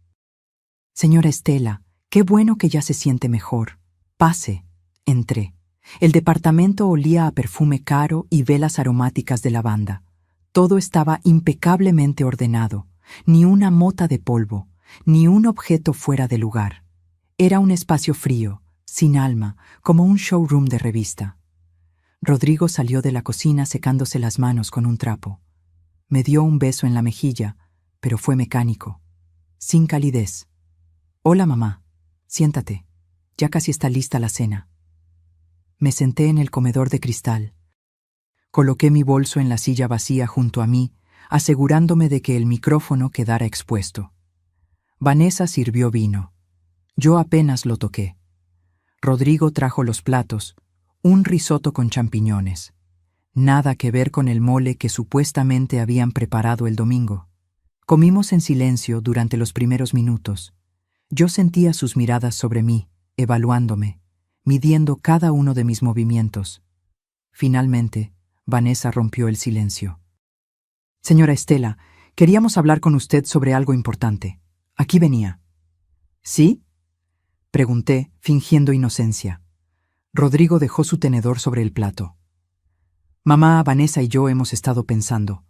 Señora Estela, qué bueno que ya se siente mejor. Pase. Entré. El departamento olía a perfume caro y velas aromáticas de lavanda. Todo estaba impecablemente ordenado, ni una mota de polvo, ni un objeto fuera de lugar. Era un espacio frío, sin alma, como un showroom de revista. Rodrigo salió de la cocina secándose las manos con un trapo. Me dio un beso en la mejilla, pero fue mecánico, sin calidez. Hola, mamá. Siéntate. Ya casi está lista la cena. Me senté en el comedor de cristal. Coloqué mi bolso en la silla vacía junto a mí, asegurándome de que el micrófono quedara expuesto. Vanessa sirvió vino. Yo apenas lo toqué. Rodrigo trajo los platos, un risotto con champiñones. Nada que ver con el mole que supuestamente habían preparado el domingo. Comimos en silencio durante los primeros minutos. Yo sentía sus miradas sobre mí, evaluándome, midiendo cada uno de mis movimientos. Finalmente, Vanessa rompió el silencio. Señora Estela, queríamos hablar con usted sobre algo importante. Aquí venía. ¿Sí? Pregunté, fingiendo inocencia. Rodrigo dejó su tenedor sobre el plato. Mamá, Vanessa y yo hemos estado pensando.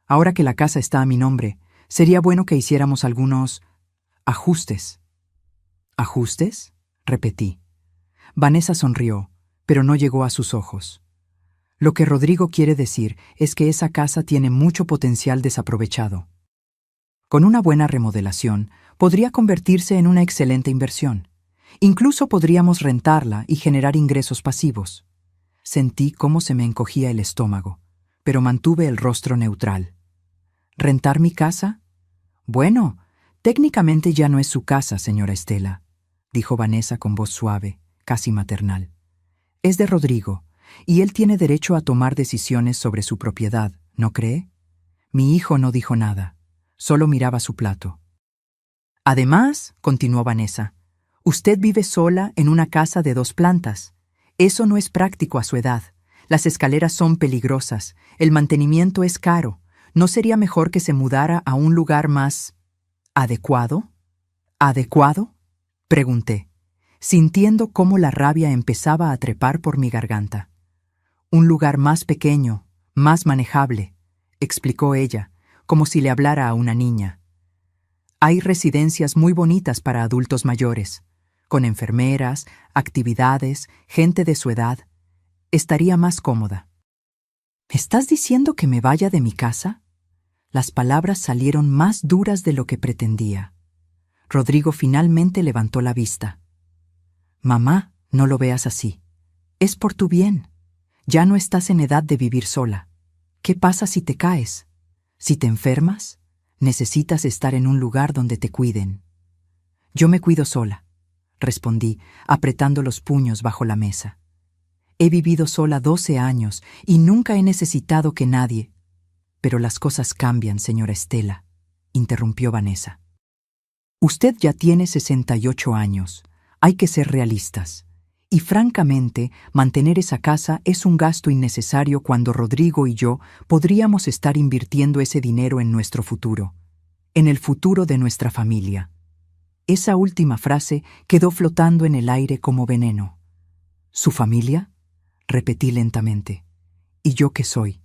Ahora que la casa está a mi nombre, sería bueno que hiciéramos algunos ajustes. ¿Ajustes? Repetí. Vanessa sonrió, pero no llegó a sus ojos. Lo que Rodrigo quiere decir es que esa casa tiene mucho potencial desaprovechado. Con una buena remodelación, podría convertirse en una excelente inversión. Incluso podríamos rentarla y generar ingresos pasivos. Sentí cómo se me encogía el estómago, pero mantuve el rostro neutral. ¿Rentar mi casa? Bueno, técnicamente ya no es su casa, señora Estela, dijo Vanessa con voz suave, casi maternal. Es de Rodrigo, y él tiene derecho a tomar decisiones sobre su propiedad, ¿no cree? Mi hijo no dijo nada, solo miraba su plato. Además, continuó Vanessa, usted vive sola en una casa de 2 plantas. Eso no es práctico a su edad. Las escaleras son peligrosas, el mantenimiento es caro. ¿No sería mejor que se mudara a un lugar más adecuado? ¿Adecuado? Pregunté, sintiendo cómo la rabia empezaba a trepar por mi garganta. Un lugar más pequeño, más manejable, explicó ella, como si le hablara a una niña. Hay residencias muy bonitas para adultos mayores, con enfermeras, actividades, gente de su edad. Estaría más cómoda. ¿Me estás diciendo que me vaya de mi casa? Las palabras salieron más duras de lo que pretendía. Rodrigo finalmente levantó la vista. Mamá, no lo veas así. Es por tu bien. Ya no estás en edad de vivir sola. ¿Qué pasa si te caes? Si te enfermas, necesitas estar en un lugar donde te cuiden. Yo me cuido sola, respondí, apretando los puños bajo la mesa. He vivido sola 12 años y nunca he necesitado que nadie... Pero las cosas cambian, señora Estela, interrumpió Vanessa. Usted ya tiene 68 años. Hay que ser realistas. Y francamente, mantener esa casa es un gasto innecesario cuando Rodrigo y yo podríamos estar invirtiendo ese dinero en nuestro futuro, en el futuro de nuestra familia. Esa última frase quedó flotando en el aire como veneno. ¿Su familia? Repetí lentamente. ¿Y yo qué soy?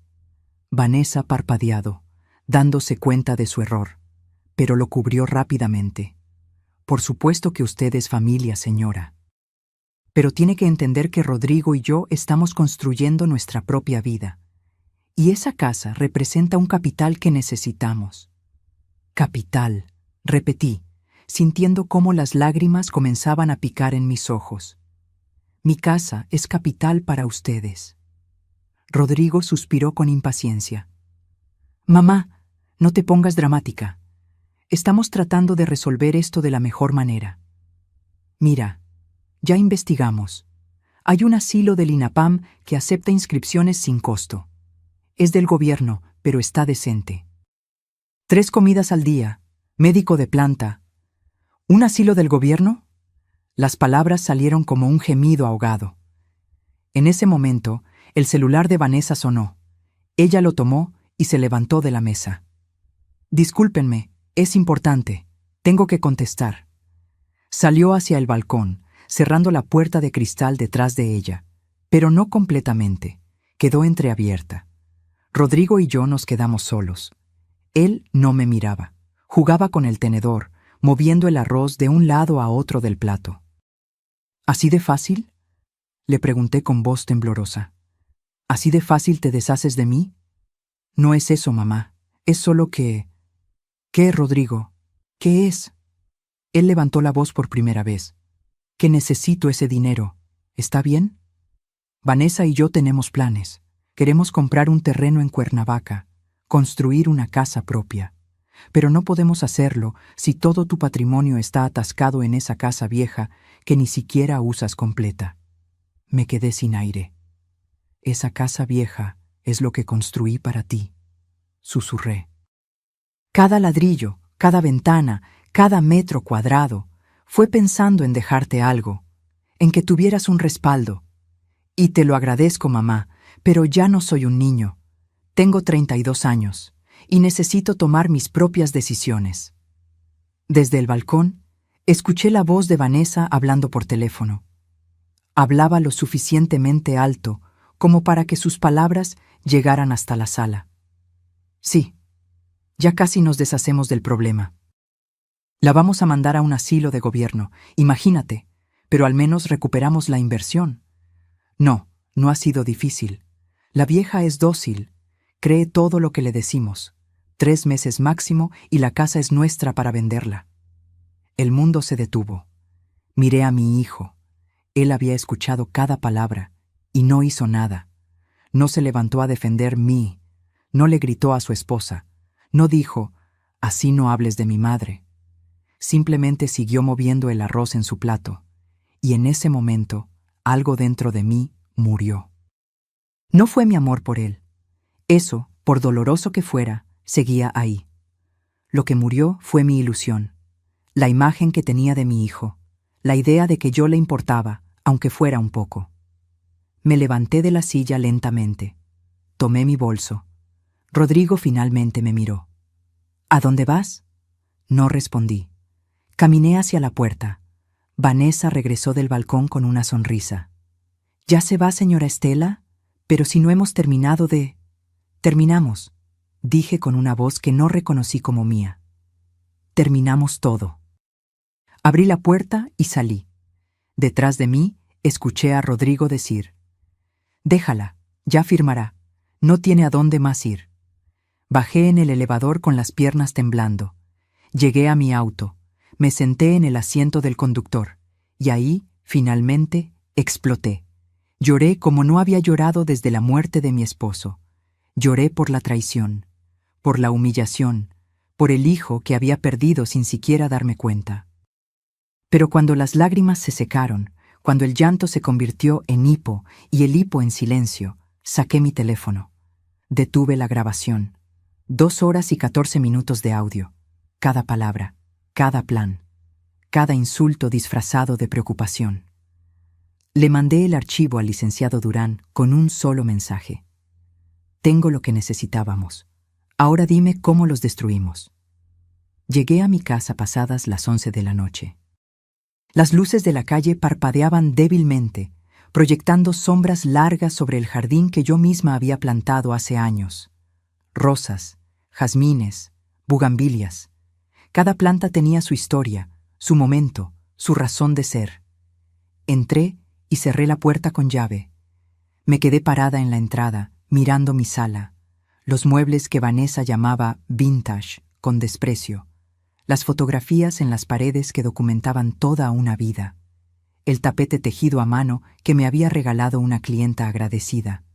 Vanessa parpadeado, dándose cuenta de su error, pero lo cubrió rápidamente. Por supuesto que usted es familia, señora. Pero tiene que entender que Rodrigo y yo estamos construyendo nuestra propia vida. Y esa casa representa un capital que necesitamos. Capital, repetí, sintiendo cómo las lágrimas comenzaban a picar en mis ojos. Mi casa es capital para ustedes. Rodrigo suspiró con impaciencia. Mamá, no te pongas dramática. Estamos tratando de resolver esto de la mejor manera. Mira, ya investigamos. Hay un asilo del INAPAM que acepta inscripciones sin costo. Es del gobierno, pero está decente. 3 comidas al día, médico de planta. ¿Un asilo del gobierno? Las palabras salieron como un gemido ahogado. En ese momento, el celular de Vanessa sonó. Ella lo tomó y se levantó de la mesa. Discúlpenme, es importante. Tengo que contestar. Salió hacia el balcón, cerrando la puerta de cristal detrás de ella, pero no completamente. Quedó entreabierta. Rodrigo y yo nos quedamos solos. Él no me miraba. Jugaba con el tenedor, moviendo el arroz de un lado a otro del plato. ¿Así de fácil? Le pregunté con voz temblorosa. ¿Así de fácil te deshaces de mí? No es eso, mamá. Es solo que... ¿Qué, Rodrigo? ¿Qué es? Él levantó la voz por primera vez. Que necesito ese dinero. ¿Está bien? Vanessa y yo tenemos planes. Queremos comprar un terreno en Cuernavaca, construir una casa propia. Pero no podemos hacerlo si todo tu patrimonio está atascado en esa casa vieja que ni siquiera usas completa. Me quedé sin aire. Esa casa vieja es lo que construí para ti, susurré. Cada ladrillo, cada ventana, cada metro cuadrado, fue pensando en dejarte algo, en que tuvieras un respaldo. Y te lo agradezco, mamá, pero ya no soy un niño. Tengo 32 años y necesito tomar mis propias decisiones. Desde el balcón, escuché la voz de Vanessa hablando por teléfono. Hablaba lo suficientemente alto como para que sus palabras llegaran hasta la sala. Sí, ya casi nos deshacemos del problema. La vamos a mandar a un asilo de gobierno, imagínate, pero al menos recuperamos la inversión. No, no ha sido difícil. La vieja es dócil, cree todo lo que le decimos. 3 meses máximo y la casa es nuestra para venderla. El mundo se detuvo. Miré a mi hijo. Él había escuchado cada palabra y no hizo nada. No se levantó a defender mí, no le gritó a su esposa, no dijo, así no hables de mi madre. Simplemente siguió moviendo el arroz en su plato, y en ese momento, algo dentro de mí murió. No fue mi amor por él. Eso, por doloroso que fuera, seguía ahí. Lo que murió fue mi ilusión, la imagen que tenía de mi hijo, la idea de que yo le importaba, aunque fuera un poco. Me levanté de la silla lentamente. Tomé mi bolso. Rodrigo finalmente me miró. ¿A dónde vas? No respondí. Caminé hacia la puerta. Vanessa regresó del balcón con una sonrisa. ¿Ya se va, señora Estela? Pero si no hemos terminado de... Terminamos, dije con una voz que no reconocí como mía. terminamos todo. Abrí la puerta y salí. Detrás de mí, escuché a Rodrigo decir: «Déjala, ya firmará, no tiene a dónde más ir». Bajé en el elevador con las piernas temblando. Llegué a mi auto, me senté en el asiento del conductor, y ahí, finalmente, exploté. Lloré como no había llorado desde la muerte de mi esposo. Lloré por la traición, por la humillación, por el hijo que había perdido sin siquiera darme cuenta. Pero cuando las lágrimas se secaron, cuando el llanto se convirtió en hipo y el hipo en silencio, saqué mi teléfono. Detuve la grabación. 2 horas y 14 minutos de audio. Cada palabra, cada plan, cada insulto disfrazado de preocupación. Le mandé el archivo al licenciado Durán con un solo mensaje: «Tengo lo que necesitábamos. Ahora dime cómo los destruimos». Llegué a mi casa pasadas las 11 de la noche. Las luces de la calle parpadeaban débilmente, proyectando sombras largas sobre el jardín que yo misma había plantado hace años. Rosas, jazmines, bugambilias. Cada planta tenía su historia, su momento, su razón de ser. Entré y cerré la puerta con llave. Me quedé parada en la entrada, mirando mi sala, los muebles que Vanessa llamaba vintage, con desprecio, las fotografías en las paredes que documentaban toda una vida, el tapete tejido a mano que me había regalado una clienta agradecida,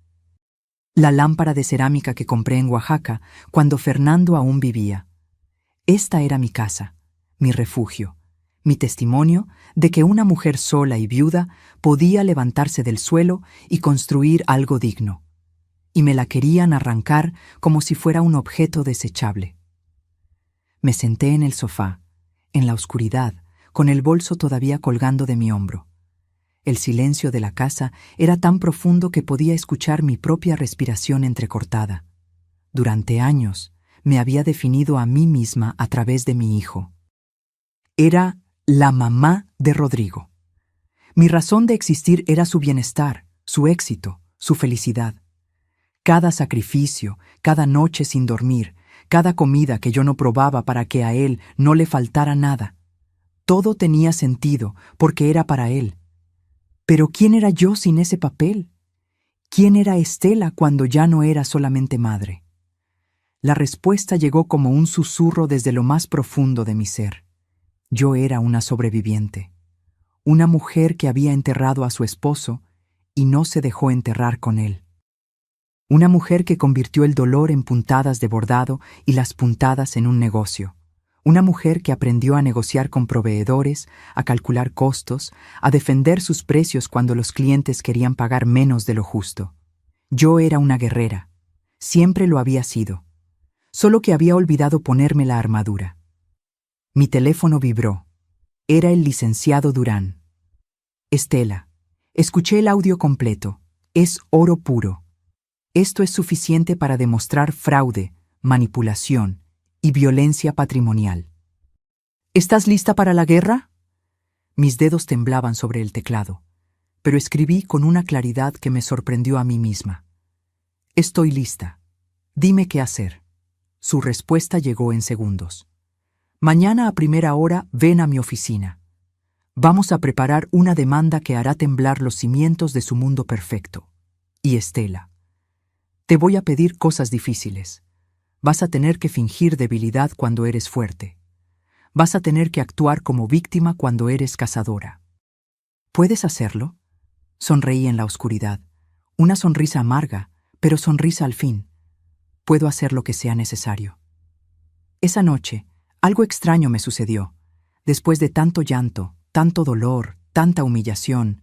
la lámpara de cerámica que compré en Oaxaca cuando Fernando aún vivía. Esta era mi casa, mi refugio, mi testimonio de que una mujer sola y viuda podía levantarse del suelo y construir algo digno, y me la querían arrancar como si fuera un objeto desechable. Me senté en el sofá, en la oscuridad, con el bolso todavía colgando de mi hombro. El silencio de la casa era tan profundo que podía escuchar mi propia respiración entrecortada. Durante años me había definido a mí misma a través de mi hijo. Era la mamá de Rodrigo. Mi razón de existir era su bienestar, su éxito, su felicidad. Cada sacrificio, cada noche sin dormir, cada comida que yo no probaba para que a él no le faltara nada. Todo tenía sentido porque era para él. Pero ¿quién era yo sin ese papel? ¿Quién era Estela cuando ya no era solamente madre? La respuesta llegó como un susurro desde lo más profundo de mi ser. Yo era una sobreviviente, una mujer que había enterrado a su esposo y no se dejó enterrar con él. Una mujer que convirtió el dolor en puntadas de bordado y las puntadas en un negocio. Una mujer que aprendió a negociar con proveedores, a calcular costos, a defender sus precios cuando los clientes querían pagar menos de lo justo. Yo era una guerrera. Siempre lo había sido. Solo que había olvidado ponerme la armadura. Mi teléfono vibró. Era el licenciado Durán. «Estela, escuché el audio completo. Es oro puro. Esto es suficiente para demostrar fraude, manipulación y violencia patrimonial. ¿Estás lista para la guerra?». Mis dedos temblaban sobre el teclado, pero escribí con una claridad que me sorprendió a mí misma. «Estoy lista. Dime qué hacer». Su respuesta llegó en segundos. «Mañana a primera hora ven a mi oficina. Vamos a preparar una demanda que hará temblar los cimientos de su mundo perfecto. Y Estela, te voy a pedir cosas difíciles. Vas a tener que fingir debilidad cuando eres fuerte. Vas a tener que actuar como víctima cuando eres cazadora. ¿Puedes hacerlo?». Sonreí en la oscuridad. Una sonrisa amarga, pero sonrisa al fin. «Puedo hacer lo que sea necesario». Esa noche, algo extraño me sucedió. Después de tanto llanto, tanto dolor, tanta humillación,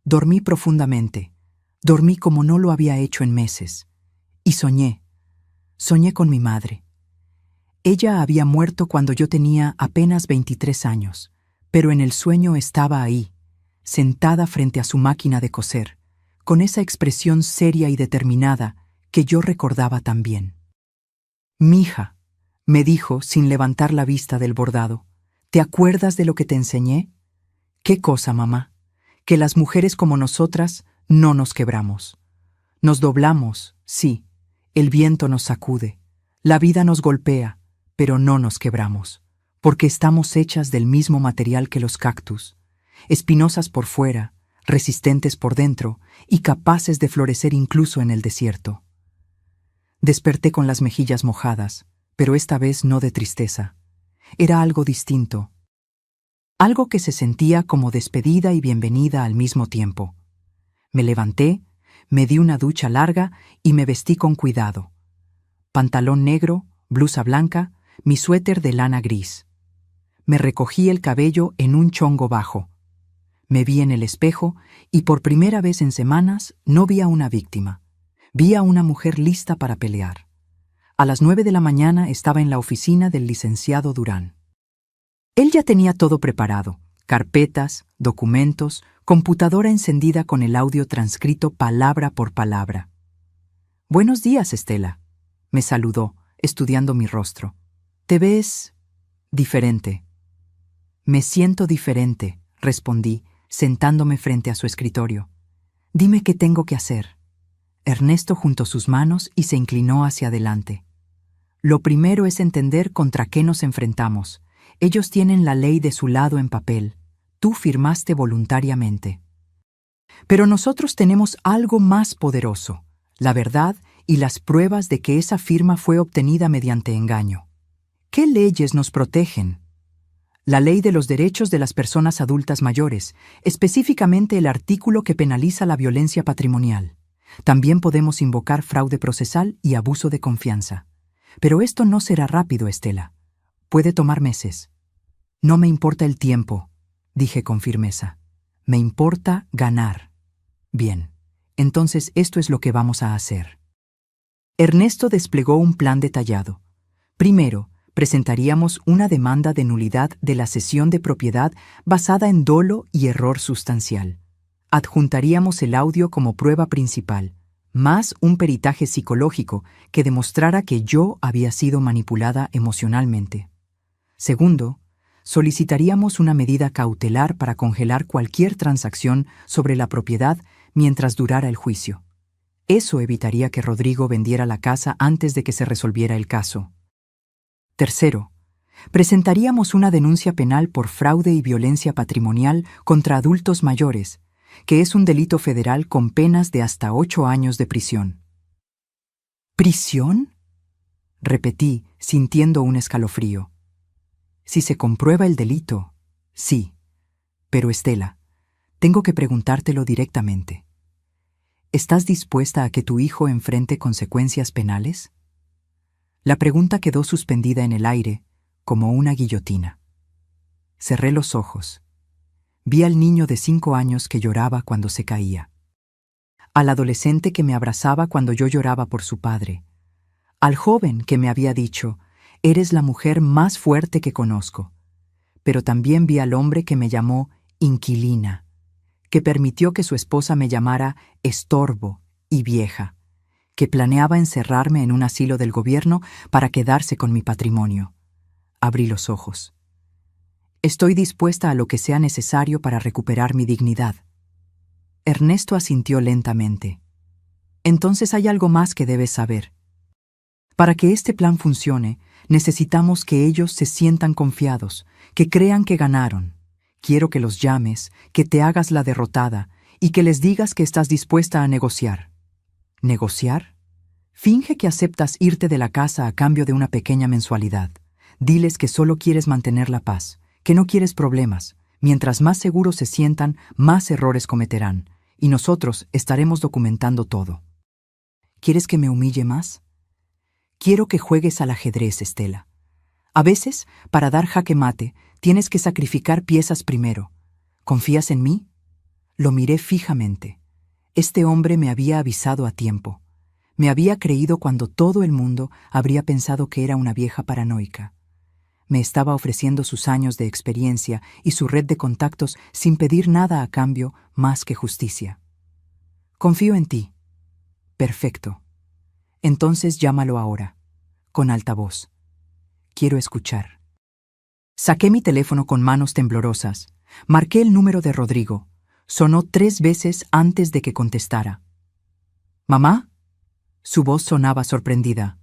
dormí profundamente. Dormí como no lo había hecho en meses. Y soñé. Soñé con mi madre. Ella había muerto cuando yo tenía apenas 23 años, pero en el sueño estaba ahí, sentada frente a su máquina de coser, con esa expresión seria y determinada que yo recordaba tan bien. «Mija», me dijo sin levantar la vista del bordado, «¿te acuerdas de lo que te enseñé?». «¿Qué cosa, mamá?». «Que las mujeres como nosotras no nos quebramos. Nos doblamos, sí, el viento nos sacude, la vida nos golpea, pero no nos quebramos, porque estamos hechas del mismo material que los cactus, espinosas por fuera, resistentes por dentro y capaces de florecer incluso en el desierto. Desperté con las mejillas mojadas, pero esta vez no de tristeza. Era algo distinto. Algo que se sentía como despedida y bienvenida al mismo tiempo. Me levanté, me di una ducha larga y me vestí con cuidado. Pantalón negro, blusa blanca, mi suéter de lana gris. Me recogí el cabello en un chongo bajo. Me vi en el espejo y por primera vez en semanas no vi a una víctima. Vi a una mujer lista para pelear. A las 9 de la mañana estaba en la oficina del licenciado Durán. Él ya tenía todo preparado: carpetas, documentos, computadora encendida con el audio transcrito palabra por palabra. «Buenos días, Estela», me saludó, estudiando mi rostro. «Te ves diferente». «Me siento diferente», respondí, sentándome frente a su escritorio. «Dime qué tengo que hacer». Ernesto juntó sus manos y se inclinó hacia adelante. «Lo primero es entender contra qué nos enfrentamos. Ellos tienen la ley de su lado en papel. Tú firmaste voluntariamente. Pero nosotros tenemos algo más poderoso: la verdad y las pruebas de que esa firma fue obtenida mediante engaño. ¿Qué leyes nos protegen? La ley de los derechos de las personas adultas mayores, específicamente el artículo que penaliza la violencia patrimonial. También podemos invocar fraude procesal y abuso de confianza. Pero esto no será rápido, Estela. Puede tomar meses». «No me importa el tiempo», dije con firmeza. «Me importa ganar». «Bien, entonces esto es lo que vamos a hacer». Ernesto desplegó un plan detallado. Primero, presentaríamos una demanda de nulidad de la cesión de propiedad basada en dolo y error sustancial. Adjuntaríamos el audio como prueba principal, más un peritaje psicológico que demostrara que yo había sido manipulada emocionalmente. Segundo, solicitaríamos una medida cautelar para congelar cualquier transacción sobre la propiedad mientras durara el juicio. Eso evitaría que Rodrigo vendiera la casa antes de que se resolviera el caso. Tercero, presentaríamos una denuncia penal por fraude y violencia patrimonial contra adultos mayores, que es un delito federal con penas de hasta 8 años de prisión. ¿Prisión?, repetí, sintiendo un escalofrío. Si se comprueba el delito, sí. Pero Estela, tengo que preguntártelo directamente. ¿Estás dispuesta a que tu hijo enfrente consecuencias penales? La pregunta quedó suspendida en el aire, como una guillotina. Cerré los ojos. Vi al niño de 5 años que lloraba cuando se caía. Al adolescente que me abrazaba cuando yo lloraba por su padre. Al joven que me había dicho: «Eres la mujer más fuerte que conozco». Pero también vi al hombre que me llamó inquilina, que permitió que su esposa me llamara estorbo y vieja, que planeaba encerrarme en un asilo del gobierno para quedarse con mi patrimonio. Abrí los ojos. Estoy dispuesta a lo que sea necesario para recuperar mi dignidad. Ernesto asintió lentamente. Entonces hay algo más que debes saber. Para que este plan funcione, necesitamos que ellos se sientan confiados, que crean que ganaron. Quiero que los llames, que te hagas la derrotada y que les digas que estás dispuesta a negociar. ¿Negociar? Finge que aceptas irte de la casa a cambio de una pequeña mensualidad. Diles que solo quieres mantener la paz, que no quieres problemas. Mientras más seguros se sientan, más errores cometerán, y nosotros estaremos documentando todo. ¿Quieres que me humille más? Quiero que juegues al ajedrez, Estela. A veces, para dar jaque mate, tienes que sacrificar piezas primero. ¿Confías en mí? Lo miré fijamente. Este hombre me había avisado a tiempo. Me había creído cuando todo el mundo habría pensado que era una vieja paranoica. Me estaba ofreciendo sus años de experiencia y su red de contactos sin pedir nada a cambio más que justicia. Confío en ti. Perfecto. Entonces llámalo ahora, con alta voz. Quiero escuchar. Saqué mi teléfono con manos temblorosas. Marqué el número de Rodrigo. Sonó 3 veces antes de que contestara. «¿Mamá?» Su voz sonaba sorprendida.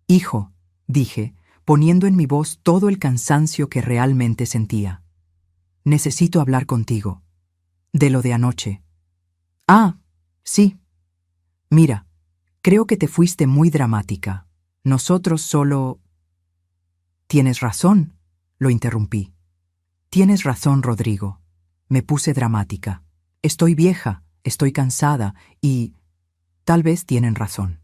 «Hijo», dije, poniendo en mi voz todo el cansancio que realmente sentía. Necesito hablar contigo. De lo de anoche. Ah, sí. Mira, creo que te fuiste muy dramática. Nosotros solo... Tienes razón, lo interrumpí. Tienes razón, Rodrigo. Me puse dramática. Estoy vieja, estoy cansada y... tal vez tienen razón.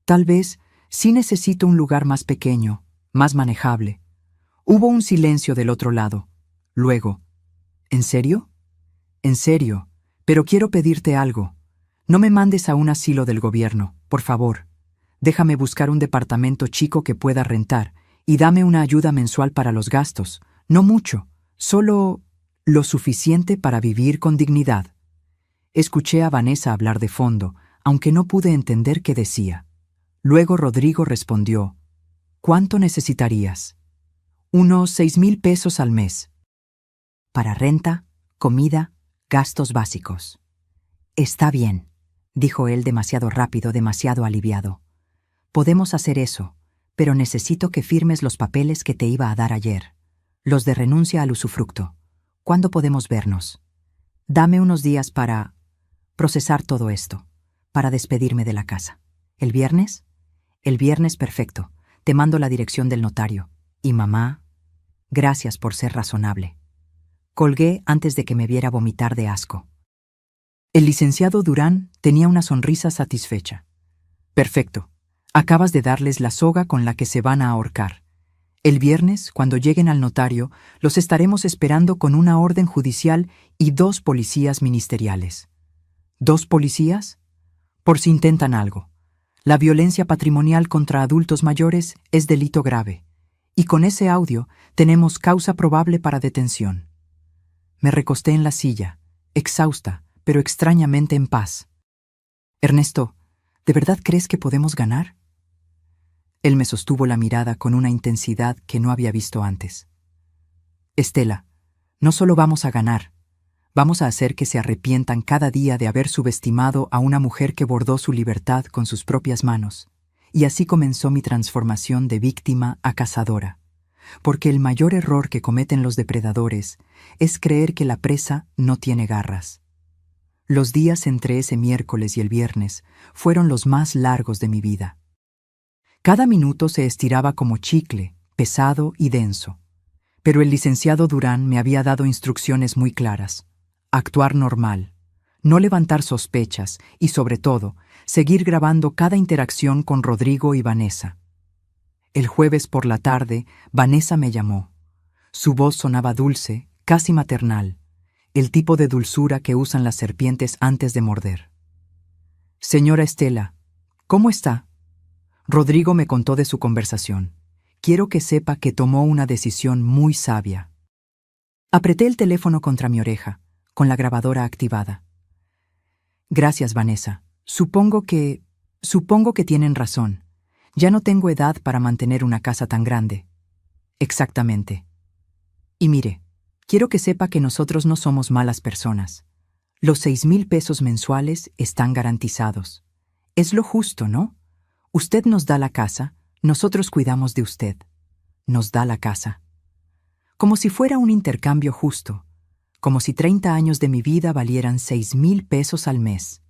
Tal vez sí necesito un lugar más pequeño, más manejable. Hubo un silencio del otro lado. Luego, ¿en serio? En serio, pero quiero pedirte algo. No me mandes a un asilo del gobierno, por favor. Déjame buscar un departamento chico que pueda rentar y dame una ayuda mensual para los gastos. No mucho, solo lo suficiente para vivir con dignidad. Escuché a Vanessa hablar de fondo, aunque no pude entender qué decía. Luego Rodrigo respondió: ¿Cuánto necesitarías? Unos 6,000 pesos al mes. Para renta, comida, gastos básicos. Está bien, dijo él demasiado rápido, demasiado aliviado. Podemos hacer eso, pero necesito que firmes los papeles que te iba a dar ayer. Los de renuncia al usufructo. ¿Cuándo podemos vernos? Dame unos días para procesar todo esto, para despedirme de la casa. ¿El viernes? El viernes, perfecto. Te mando la dirección del notario. Y mamá, gracias por ser razonable. Colgué antes de que me viera vomitar de asco. El licenciado Durán tenía una sonrisa satisfecha. Perfecto. Acabas de darles la soga con la que se van a ahorcar. El viernes, cuando lleguen al notario, los estaremos esperando con una orden judicial y 2 policías ministeriales. ¿2 policías? Por si intentan algo. La violencia patrimonial contra adultos mayores es delito grave, y con ese audio tenemos causa probable para detención. Me recosté en la silla, exhausta, pero extrañamente en paz. Ernesto, ¿de verdad crees que podemos ganar? Él me sostuvo la mirada con una intensidad que no había visto antes. Estela, no solo vamos a ganar, vamos a hacer que se arrepientan cada día de haber subestimado a una mujer que bordó su libertad con sus propias manos. Y así comenzó mi transformación de víctima a cazadora. Porque el mayor error que cometen los depredadores es creer que la presa no tiene garras. Los días entre ese miércoles y el viernes fueron los más largos de mi vida. Cada minuto se estiraba como chicle, pesado y denso. Pero el licenciado Durán me había dado instrucciones muy claras. Actuar normal, no levantar sospechas y, sobre todo, seguir grabando cada interacción con Rodrigo y Vanessa. El jueves por la tarde, Vanessa me llamó. Su voz sonaba dulce, casi maternal, el tipo de dulzura que usan las serpientes antes de morder. Señora Estela, ¿cómo está? Rodrigo me contó de su conversación. Quiero que sepa que tomó una decisión muy sabia. Apreté el teléfono contra mi oreja, con la grabadora activada. Gracias, Vanessa. Supongo que tienen razón. Ya no tengo edad para mantener una casa tan grande. Exactamente. Y mire, quiero que sepa que nosotros no somos malas personas. Los 6,000 pesos mensuales están garantizados. Es lo justo, ¿no? Usted nos da la casa, nosotros cuidamos de usted. Nos da la casa. Como si fuera un intercambio justo. Como si 30 años de mi vida valieran 6,000 pesos al mes.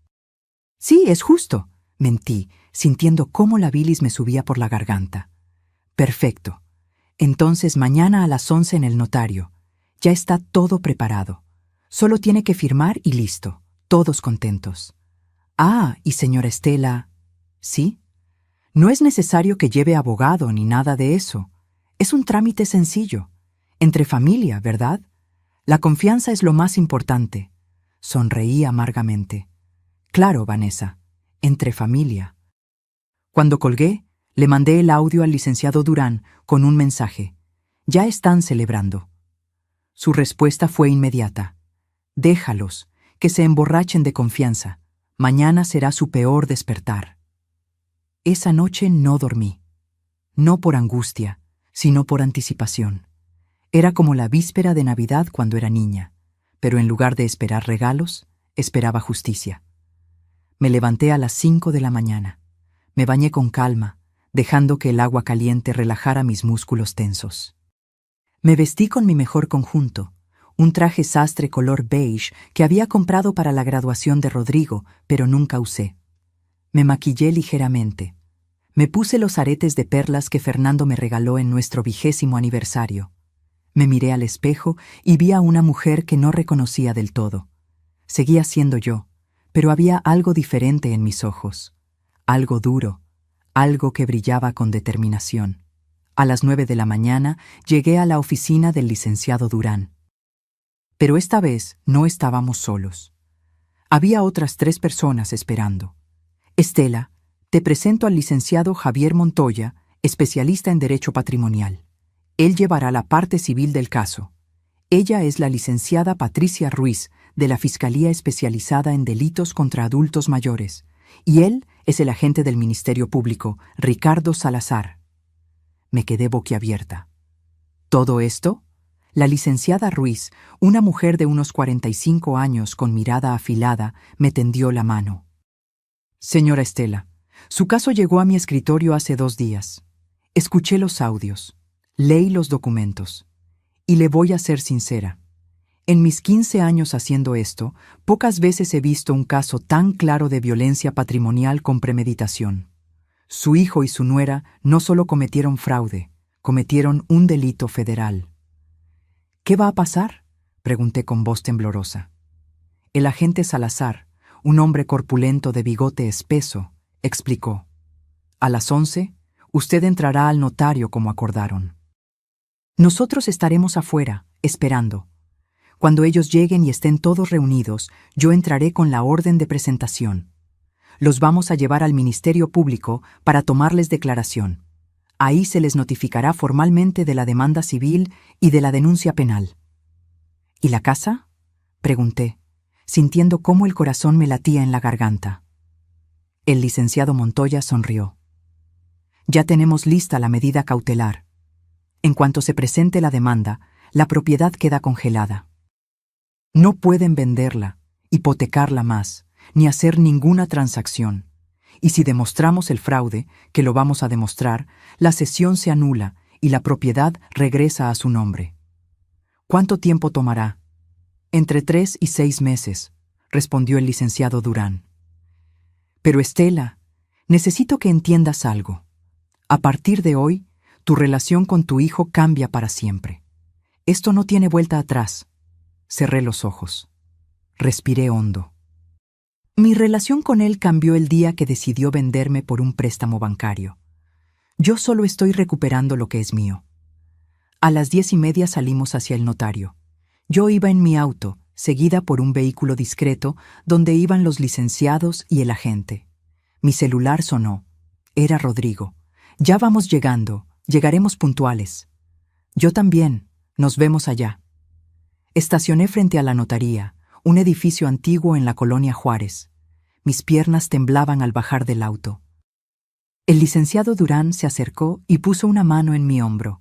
Sí, es justo, mentí, sintiendo cómo la bilis me subía por la garganta. Perfecto. Entonces mañana a las 11 en el notario. Ya está todo preparado. Solo tiene que firmar y listo. Todos contentos. Ah, y señora Estela... ¿Sí? No es necesario que lleve abogado ni nada de eso. Es un trámite sencillo. Entre familia, ¿verdad? La confianza es lo más importante. Sonreí amargamente. Claro, Vanessa, entre familia. Cuando colgué, le mandé el audio al licenciado Durán con un mensaje. Ya están celebrando. Su respuesta fue inmediata. Déjalos, que se emborrachen de confianza. Mañana será su peor despertar. Esa noche no dormí. No por angustia, sino por anticipación. Era como la víspera de Navidad cuando era niña, pero en lugar de esperar regalos, esperaba justicia. Me levanté a las 5 de la mañana. Me bañé con calma, dejando que el agua caliente relajara mis músculos tensos. Me vestí con mi mejor conjunto, un traje sastre color beige que había comprado para la graduación de Rodrigo, pero nunca usé. Me maquillé ligeramente. Me puse los aretes de perlas que Fernando me regaló en nuestro 20º aniversario. Me miré al espejo y vi a una mujer que no reconocía del todo. Seguía siendo yo, pero había algo diferente en mis ojos. Algo duro, algo que brillaba con determinación. A las 9 de la mañana llegué a la oficina del licenciado Durán. Pero esta vez no estábamos solos. Había otras 3 personas esperando. Estela, te presento al licenciado Javier Montoya, especialista en Derecho Patrimonial. Él llevará la parte civil del caso. Ella es la licenciada Patricia Ruiz, de la Fiscalía Especializada en Delitos contra Adultos Mayores, y él es el agente del Ministerio Público, Ricardo Salazar. Me quedé boquiabierta. ¿Todo esto? La licenciada Ruiz, una mujer de unos 45 años con mirada afilada, me tendió la mano. Señora Estela, su caso llegó a mi escritorio hace 2 días. Escuché los audios, leí los documentos, y le voy a ser sincera. En mis 15 años haciendo esto, pocas veces he visto un caso tan claro de violencia patrimonial con premeditación. Su hijo y su nuera no solo cometieron fraude, cometieron un delito federal. ¿Qué va a pasar?, pregunté con voz temblorosa. El agente Salazar, un hombre corpulento de bigote espeso, explicó. A las 11, usted entrará al notario como acordaron. Nosotros estaremos afuera, esperando. Cuando ellos lleguen y estén todos reunidos, yo entraré con la orden de presentación. Los vamos a llevar al Ministerio Público para tomarles declaración. Ahí se les notificará formalmente de la demanda civil y de la denuncia penal. ¿Y la casa?, pregunté, sintiendo cómo el corazón me latía en la garganta. El licenciado Montoya sonrió. Ya tenemos lista la medida cautelar. En cuanto se presente la demanda, la propiedad queda congelada. No pueden venderla, hipotecarla más, ni hacer ninguna transacción. Y si demostramos el fraude, que lo vamos a demostrar, la cesión se anula y la propiedad regresa a su nombre. ¿Cuánto tiempo tomará? Entre 3 y 6 meses, respondió el licenciado Durán. Pero Estela, necesito que entiendas algo. A partir de hoy, tu relación con tu hijo cambia para siempre. Esto no tiene vuelta atrás. Cerré los ojos. Respiré hondo. Mi relación con él cambió el día que decidió venderme por un préstamo bancario. Yo solo estoy recuperando lo que es mío. A las 10:30 salimos hacia el notario. Yo iba en mi auto, seguida por un vehículo discreto, donde iban los licenciados y el agente. Mi celular sonó. Era Rodrigo. Ya vamos llegando, llegaremos puntuales. Yo también, nos vemos allá. Estacioné frente a la notaría, un edificio antiguo en la colonia Juárez. Mis piernas temblaban al bajar del auto. El licenciado Durán se acercó y puso una mano en mi hombro.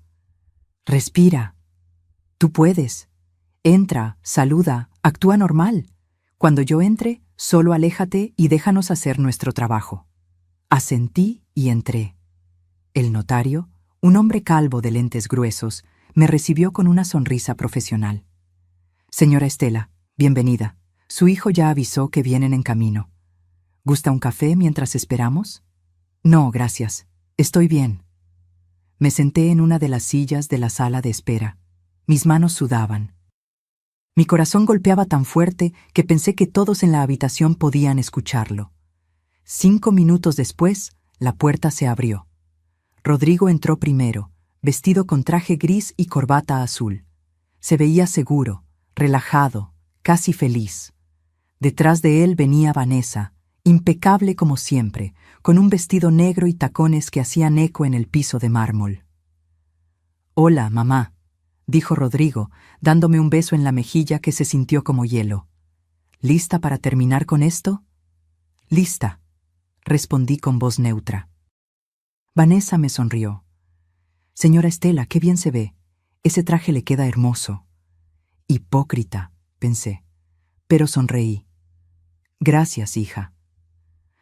Respira. Tú puedes. Entra, saluda, actúa normal. Cuando yo entre, solo aléjate y déjanos hacer nuestro trabajo. Asentí y entré. El notario, un hombre calvo de lentes gruesos, me recibió con una sonrisa profesional. Señora Estela, bienvenida. Su hijo ya avisó que vienen en camino. ¿Gusta un café mientras esperamos? No, gracias. Estoy bien. Me senté en una de las sillas de la sala de espera. Mis manos sudaban. Mi corazón golpeaba tan fuerte que pensé que todos en la habitación podían escucharlo. 5 minutos después, la puerta se abrió. Rodrigo entró primero, vestido con traje gris y corbata azul. Se veía seguro, relajado, casi feliz. Detrás de él venía Vanessa, impecable como siempre, con un vestido negro y tacones que hacían eco en el piso de mármol. «Hola, mamá», dijo Rodrigo, dándome un beso en la mejilla que se sintió como hielo. «¿Lista para terminar con esto?» «Lista», respondí con voz neutra. Vanessa me sonrió. «Señora Estela, qué bien se ve. Ese traje le queda hermoso». Hipócrita, pensé, pero sonreí. «Gracias, hija».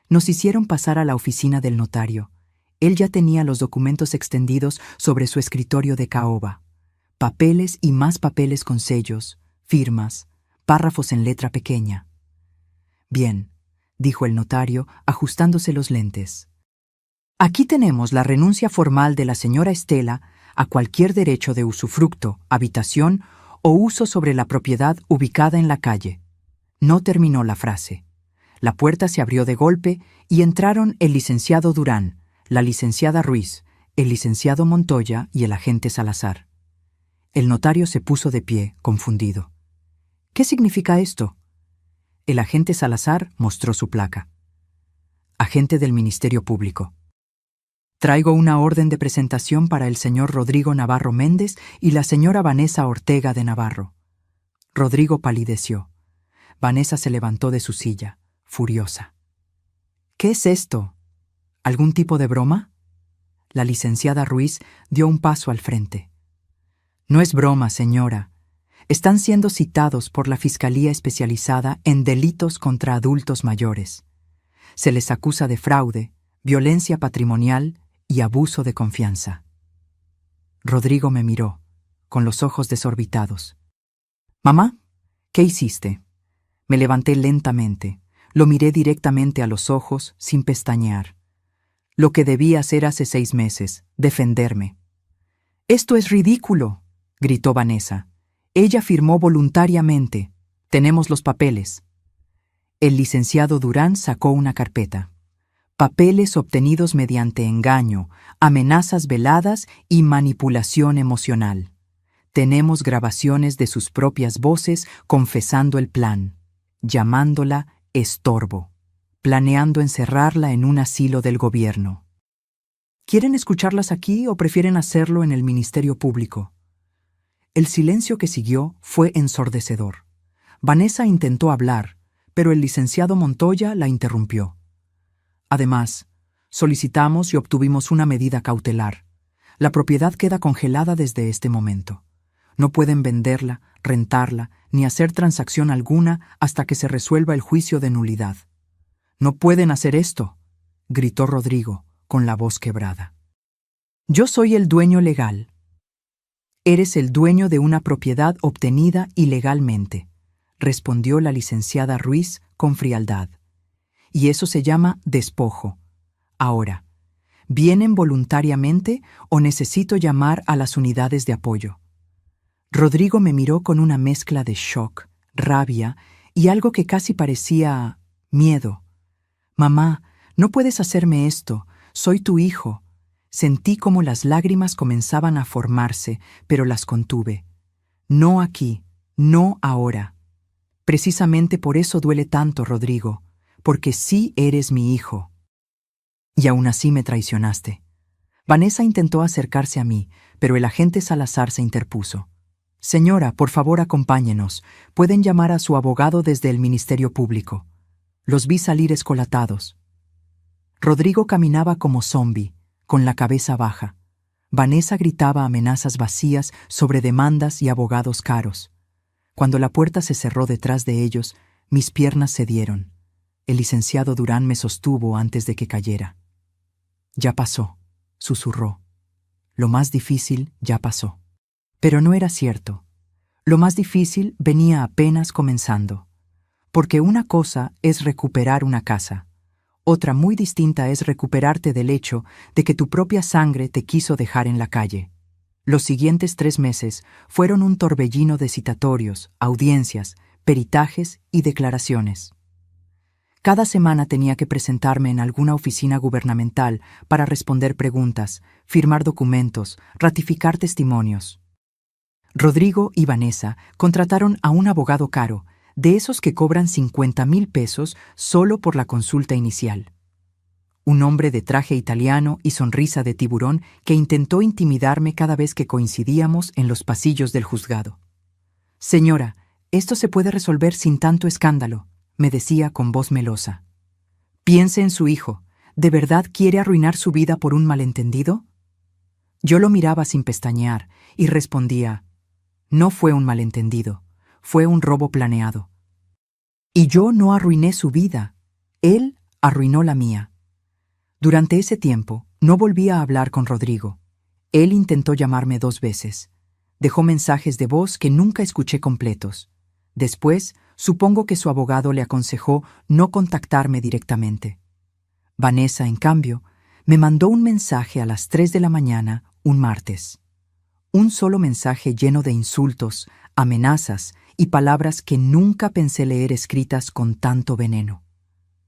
Nos hicieron pasar a la oficina del notario. Él ya tenía los documentos extendidos sobre su escritorio de caoba. Papeles y más papeles con sellos, firmas, párrafos en letra pequeña. Bien, dijo el notario, ajustándose los lentes. Aquí tenemos la renuncia formal de la señora Estela a cualquier derecho de usufructo, habitación o uso sobre la propiedad ubicada en la calle. No terminó la frase. La puerta se abrió de golpe y entraron el licenciado Durán, la licenciada Ruiz, el licenciado Montoya y el agente Salazar. El notario se puso de pie, confundido. ¿Qué significa esto? El agente Salazar mostró su placa. Agente del Ministerio Público. Traigo una orden de presentación para el señor Rodrigo Navarro Méndez y la señora Vanessa Ortega de Navarro. Rodrigo palideció. Vanessa se levantó de su silla, furiosa. ¿Qué es esto? ¿Algún tipo de broma? La licenciada Ruiz dio un paso al frente. No es broma, señora. Están siendo citados por la Fiscalía Especializada en Delitos contra Adultos Mayores. Se les acusa de fraude, violencia patrimonial y abuso de confianza. Rodrigo me miró, con los ojos desorbitados. «Mamá, ¿qué hiciste?» Me levanté lentamente, lo miré directamente a los ojos, sin pestañear. Lo que debía hacer hace 6 meses, defenderme. «¡Esto es ridículo!», gritó Vanessa. «Ella firmó voluntariamente. Tenemos los papeles». El licenciado Durán sacó una carpeta. Papeles obtenidos mediante engaño, amenazas veladas y manipulación emocional. Tenemos grabaciones de sus propias voces confesando el plan, llamándola estorbo, planeando encerrarla en un asilo del gobierno. ¿Quieren escucharlas aquí o prefieren hacerlo en el Ministerio Público? El silencio que siguió fue ensordecedor. Vanessa intentó hablar, pero el licenciado Montoya la interrumpió. Además, solicitamos y obtuvimos una medida cautelar. La propiedad queda congelada desde este momento. No pueden venderla, rentarla, ni hacer transacción alguna hasta que se resuelva el juicio de nulidad. «No pueden hacer esto», gritó Rodrigo, con la voz quebrada. «Yo soy el dueño legal». «Eres el dueño de una propiedad obtenida ilegalmente», respondió la licenciada Ruiz con frialdad. «Y eso se llama despojo. Ahora, ¿vienen voluntariamente o necesito llamar a las unidades de apoyo?» Rodrigo me miró con una mezcla de shock, rabia y algo que casi parecía miedo. «Mamá, no puedes hacerme esto. Soy tu hijo». Sentí como las lágrimas comenzaban a formarse, pero las contuve. «No aquí, no ahora». Precisamente por eso duele tanto, Rodrigo, porque sí eres mi hijo. Y aún así me traicionaste. Vanessa intentó acercarse a mí, pero el agente Salazar se interpuso. «Señora, por favor, acompáñenos. Pueden llamar a su abogado desde el Ministerio Público». Los vi salir escolatados. Rodrigo caminaba como zombi, con la cabeza baja. Vanessa gritaba amenazas vacías sobre demandas y abogados caros. Cuando la puerta se cerró detrás de ellos, mis piernas cedieron. El licenciado Durán me sostuvo antes de que cayera. «Ya pasó», susurró. «Lo más difícil ya pasó». Pero no era cierto. Lo más difícil venía apenas comenzando. Porque una cosa es recuperar una casa. Otra muy distinta es recuperarte del hecho de que tu propia sangre te quiso dejar en la calle. Los siguientes 3 meses fueron un torbellino de citatorios, audiencias, peritajes y declaraciones. Cada semana tenía que presentarme en alguna oficina gubernamental para responder preguntas, firmar documentos, ratificar testimonios. Rodrigo y Vanessa contrataron a un abogado caro, de esos que cobran 50,000 pesos solo por la consulta inicial. Un hombre de traje italiano y sonrisa de tiburón que intentó intimidarme cada vez que coincidíamos en los pasillos del juzgado. «Señora, esto se puede resolver sin tanto escándalo», me decía con voz melosa. «Piense en su hijo. ¿De verdad quiere arruinar su vida por un malentendido?» Yo lo miraba sin pestañear y respondía: «No fue un malentendido, fue un robo planeado. Y yo no arruiné su vida, él arruinó la mía». Durante ese tiempo, no volví a hablar con Rodrigo. Él intentó llamarme 2 veces. Dejó mensajes de voz que nunca escuché completos. Después, supongo que su abogado le aconsejó no contactarme directamente. Vanessa, en cambio, me mandó un mensaje a las 3 de la mañana, un martes. Un solo mensaje lleno de insultos, amenazas y palabras que nunca pensé leer escritas con tanto veneno.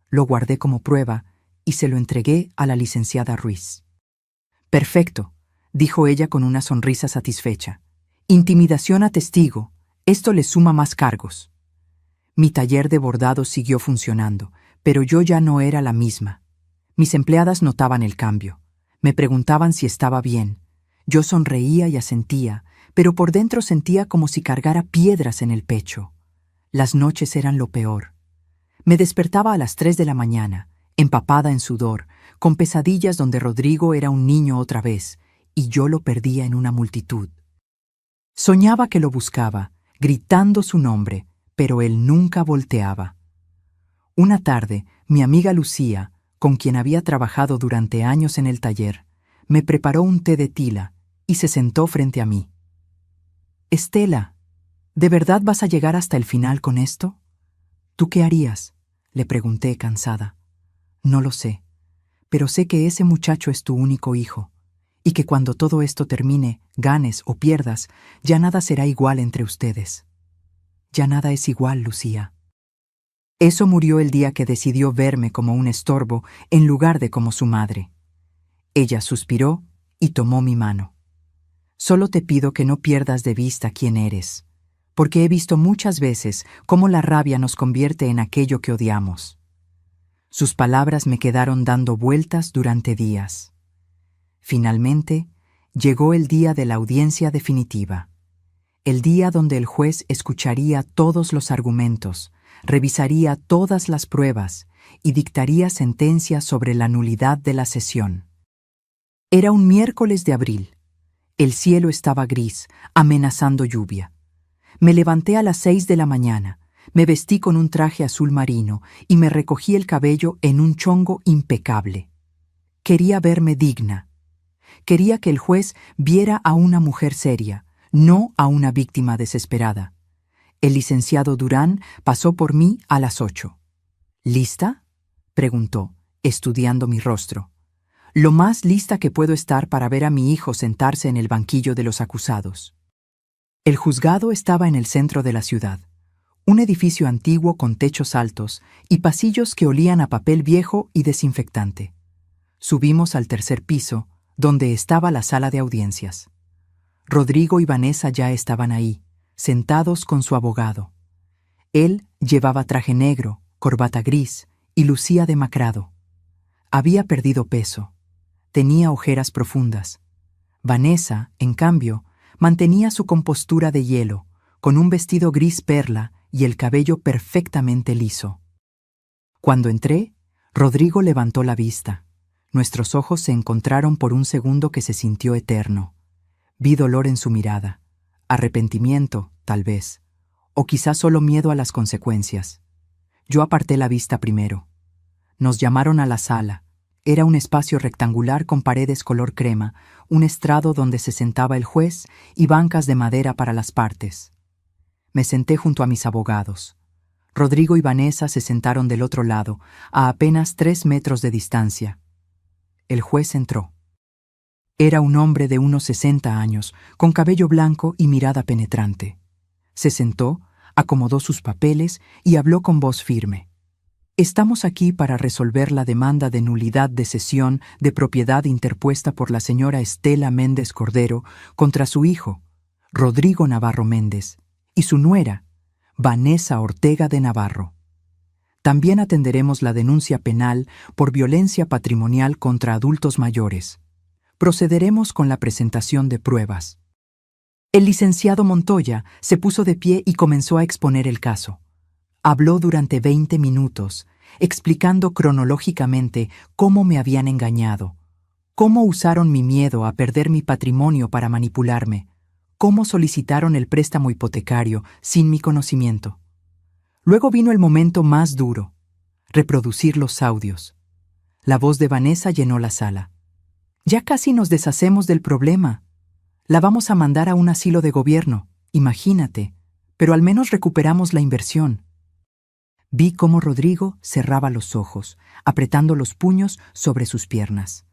Lo guardé como prueba y se lo entregué a la licenciada Ruiz. «Perfecto», dijo ella con una sonrisa satisfecha. «Intimidación a testigo, esto le suma más cargos». Mi taller de bordado siguió funcionando, pero yo ya no era la misma. Mis empleadas notaban el cambio. Me preguntaban si estaba bien. Yo sonreía y asentía, pero por dentro sentía como si cargara piedras en el pecho. Las noches eran lo peor. Me despertaba a las 3 de la mañana, empapada en sudor, con pesadillas donde Rodrigo era un niño otra vez, y yo lo perdía en una multitud. Soñaba que lo buscaba, gritando su nombre, pero él nunca volteaba. Una tarde, mi amiga Lucía, con quien había trabajado durante años en el taller, me preparó un té de tila y se sentó frente a mí. «Estela, ¿de verdad vas a llegar hasta el final con esto?» «¿Tú qué harías?», le pregunté cansada. «No lo sé, pero sé que ese muchacho es tu único hijo, y que cuando todo esto termine, ganes o pierdas, ya nada será igual entre ustedes». «Ya nada es igual, Lucía». Eso murió el día que decidió verme como un estorbo en lugar de como su madre. Ella suspiró y tomó mi mano. «Solo te pido que no pierdas de vista quién eres, porque he visto muchas veces cómo la rabia nos convierte en aquello que odiamos». Sus palabras me quedaron dando vueltas durante días. Finalmente, llegó el día de la audiencia definitiva. El día donde el juez escucharía todos los argumentos, revisaría todas las pruebas y dictaría sentencia sobre la nulidad de la sesión. Era un miércoles de abril. El cielo estaba gris, amenazando lluvia. Me levanté a las 6 de la mañana, me vestí con un traje azul marino y me recogí el cabello en un chongo impecable. Quería verme digna. Quería que el juez viera a una mujer seria, no a una víctima desesperada. El licenciado Durán pasó por mí a las 8. «¿Lista?», preguntó, estudiando mi rostro. «Lo más lista que puedo estar para ver a mi hijo sentarse en el banquillo de los acusados». El juzgado estaba en el centro de la ciudad. Un edificio antiguo con techos altos y pasillos que olían a papel viejo y desinfectante. Subimos al 3er piso, donde estaba la sala de audiencias. Rodrigo y Vanessa ya estaban ahí, sentados con su abogado. Él llevaba traje negro, corbata gris y lucía demacrado. Había perdido peso. Tenía ojeras profundas. Vanessa, en cambio, mantenía su compostura de hielo, con un vestido gris perla y el cabello perfectamente liso. Cuando entré, Rodrigo levantó la vista. Nuestros ojos se encontraron por un segundo que se sintió eterno. Vi dolor en su mirada, arrepentimiento, tal vez, o quizás solo miedo a las consecuencias. Yo aparté la vista primero. Nos llamaron a la sala. Era un espacio rectangular con paredes color crema, un estrado donde se sentaba el juez y bancas de madera para las partes. Me senté junto a mis abogados. Rodrigo y Vanessa se sentaron del otro lado, a apenas 3 metros de distancia. El juez entró. Era un hombre de unos 60 años, con cabello blanco y mirada penetrante. Se sentó, acomodó sus papeles y habló con voz firme. «Estamos aquí para resolver la demanda de nulidad de cesión de propiedad interpuesta por la señora Estela Méndez Cordero contra su hijo, Rodrigo Navarro Méndez, y su nuera, Vanessa Ortega de Navarro. También atenderemos la denuncia penal por violencia patrimonial contra adultos mayores. Procederemos con la presentación de pruebas». El licenciado Montoya se puso de pie y comenzó a exponer el caso. Habló durante 20 minutos, explicando cronológicamente cómo me habían engañado, cómo usaron mi miedo a perder mi patrimonio para manipularme, cómo solicitaron el préstamo hipotecario sin mi conocimiento. Luego vino el momento más duro, reproducir los audios. La voz de Vanessa llenó la sala. Ya casi nos deshacemos del problema. La vamos a mandar a un asilo de gobierno, imagínate, pero al menos recuperamos la inversión. Vi cómo Rodrigo cerraba los ojos, apretando los puños sobre sus piernas.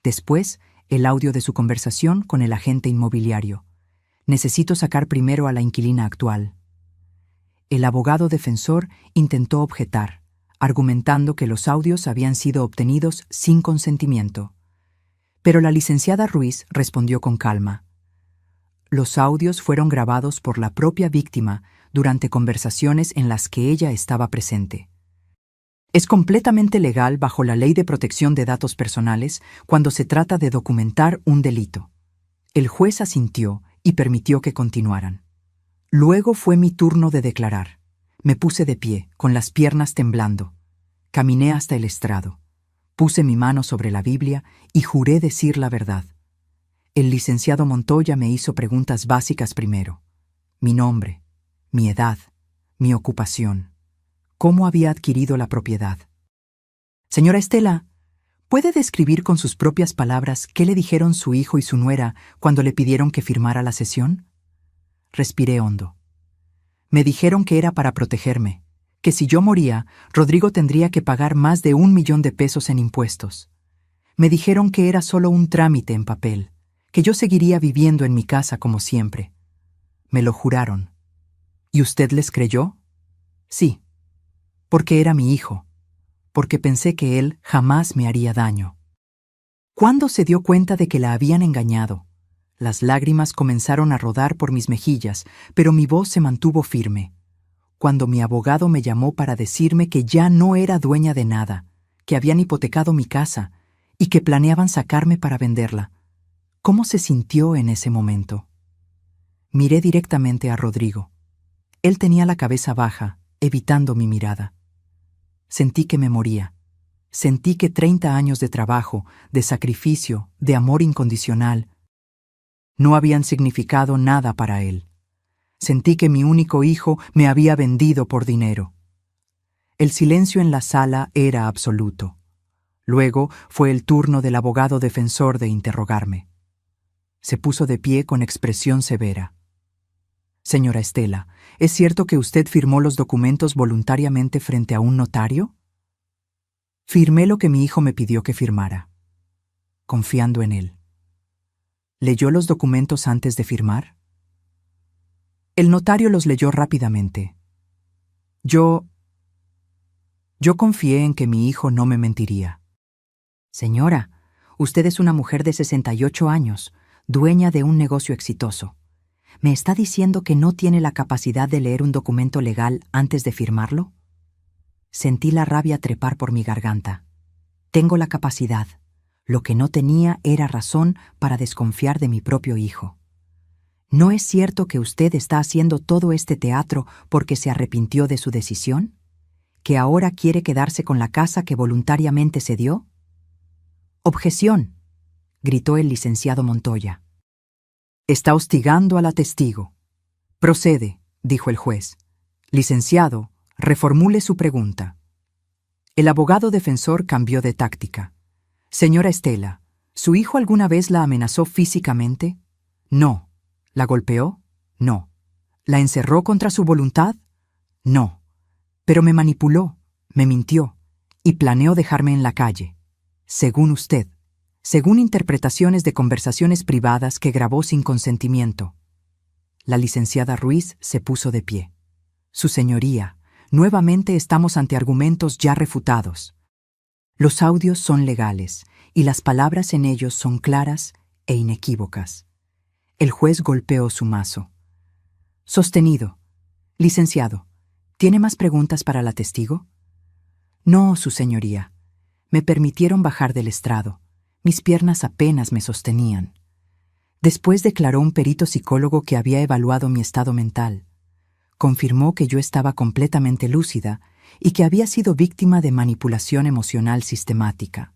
Después, el audio de su conversación con el agente inmobiliario. Necesito sacar primero a la inquilina actual. El abogado defensor intentó objetar, argumentando que los audios habían sido obtenidos sin consentimiento. Pero la licenciada Ruiz respondió con calma. Los audios fueron grabados por la propia víctima durante conversaciones en las que ella estaba presente. Es completamente legal bajo la Ley de Protección de Datos Personales cuando se trata de documentar un delito. El juez asintió y permitió que continuaran. Luego fue mi turno de declarar. Me puse de pie, con las piernas temblando. Caminé hasta el estrado. Puse mi mano sobre la Biblia y juré decir la verdad. El licenciado Montoya me hizo preguntas básicas primero. Mi nombre, mi edad, mi ocupación. ¿Cómo había adquirido la propiedad? Señora Estela, ¿puede describir con sus propias palabras qué le dijeron su hijo y su nuera cuando le pidieron que firmara la cesión? Respiré hondo. Me dijeron que era para protegerme, que si yo moría, Rodrigo tendría que pagar más de 1 millón de pesos en impuestos. Me dijeron que era solo un trámite en papel, que yo seguiría viviendo en mi casa como siempre. Me lo juraron. ¿Y usted les creyó? Sí, porque era mi hijo, porque pensé que él jamás me haría daño. ¿Cuándo se dio cuenta de que la habían engañado? Las lágrimas comenzaron a rodar por mis mejillas, pero mi voz se mantuvo firme. Cuando mi abogado me llamó para decirme que ya no era dueña de nada, que habían hipotecado mi casa y que planeaban sacarme para venderla. ¿Cómo se sintió en ese momento? Miré directamente a Rodrigo. Él tenía la cabeza baja, evitando mi mirada. Sentí que me moría. Sentí que 30 años de trabajo, de sacrificio, de amor incondicional, no habían significado nada para él. Sentí que mi único hijo me había vendido por dinero. El silencio en la sala era absoluto. Luego fue el turno del abogado defensor de interrogarme. Se puso de pie con expresión severa. Señora Estela, ¿es cierto que usted firmó los documentos voluntariamente frente a un notario? Firmé lo que mi hijo me pidió que firmara, confiando en él. ¿Leyó los documentos antes de firmar? El notario los leyó rápidamente. Yo confié en que mi hijo no me mentiría. Señora, usted es una mujer de 68 años, dueña de un negocio exitoso. ¿Me está diciendo que no tiene la capacidad de leer un documento legal antes de firmarlo? Sentí la rabia trepar por mi garganta. Tengo la capacidad. Lo que no tenía era razón para desconfiar de mi propio hijo. ¿No es cierto que usted está haciendo todo este teatro porque se arrepintió de su decisión? ¿Que ahora quiere quedarse con la casa que voluntariamente cedió? «Objeción», gritó el licenciado Montoya. «Está hostigando a la testigo». «Procede», dijo el juez. «Licenciado, reformule su pregunta». El abogado defensor cambió de táctica. «Señora Estela, ¿su hijo alguna vez la amenazó físicamente?» «No». «¿La golpeó?» «No». «¿La encerró contra su voluntad?» «No». «Pero me manipuló, me mintió y planeó dejarme en la calle. Según usted, según interpretaciones de conversaciones privadas que grabó sin consentimiento». La licenciada Ruiz se puso de pie. «Su señoría, nuevamente estamos ante argumentos ya refutados. Los audios son legales y las palabras en ellos son claras e inequívocas». El juez golpeó su mazo. «Sostenido. Licenciado, ¿tiene más preguntas para la testigo?» «No, su señoría. Me permitieron bajar del estrado. Mis piernas apenas me sostenían». Después declaró un perito psicólogo que había evaluado mi estado mental. Confirmó que yo estaba completamente lúcida y que había sido víctima de manipulación emocional sistemática.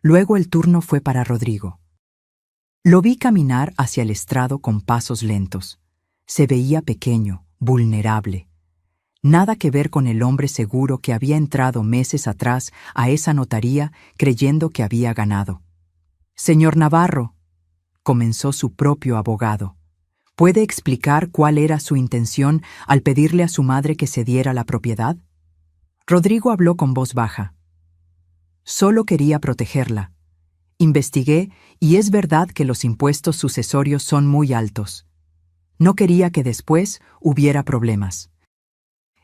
Luego el turno fue para Rodrigo. Lo vi caminar hacia el estrado con pasos lentos. Se veía pequeño, vulnerable. Nada que ver con el hombre seguro que había entrado meses atrás a esa notaría creyendo que había ganado. «Señor Navarro», comenzó su propio abogado, «¿puede explicar cuál era su intención al pedirle a su madre que cediera la propiedad?» Rodrigo habló con voz baja. «Solo quería protegerla. Investigué y es verdad que los impuestos sucesorios son muy altos. No quería que después hubiera problemas».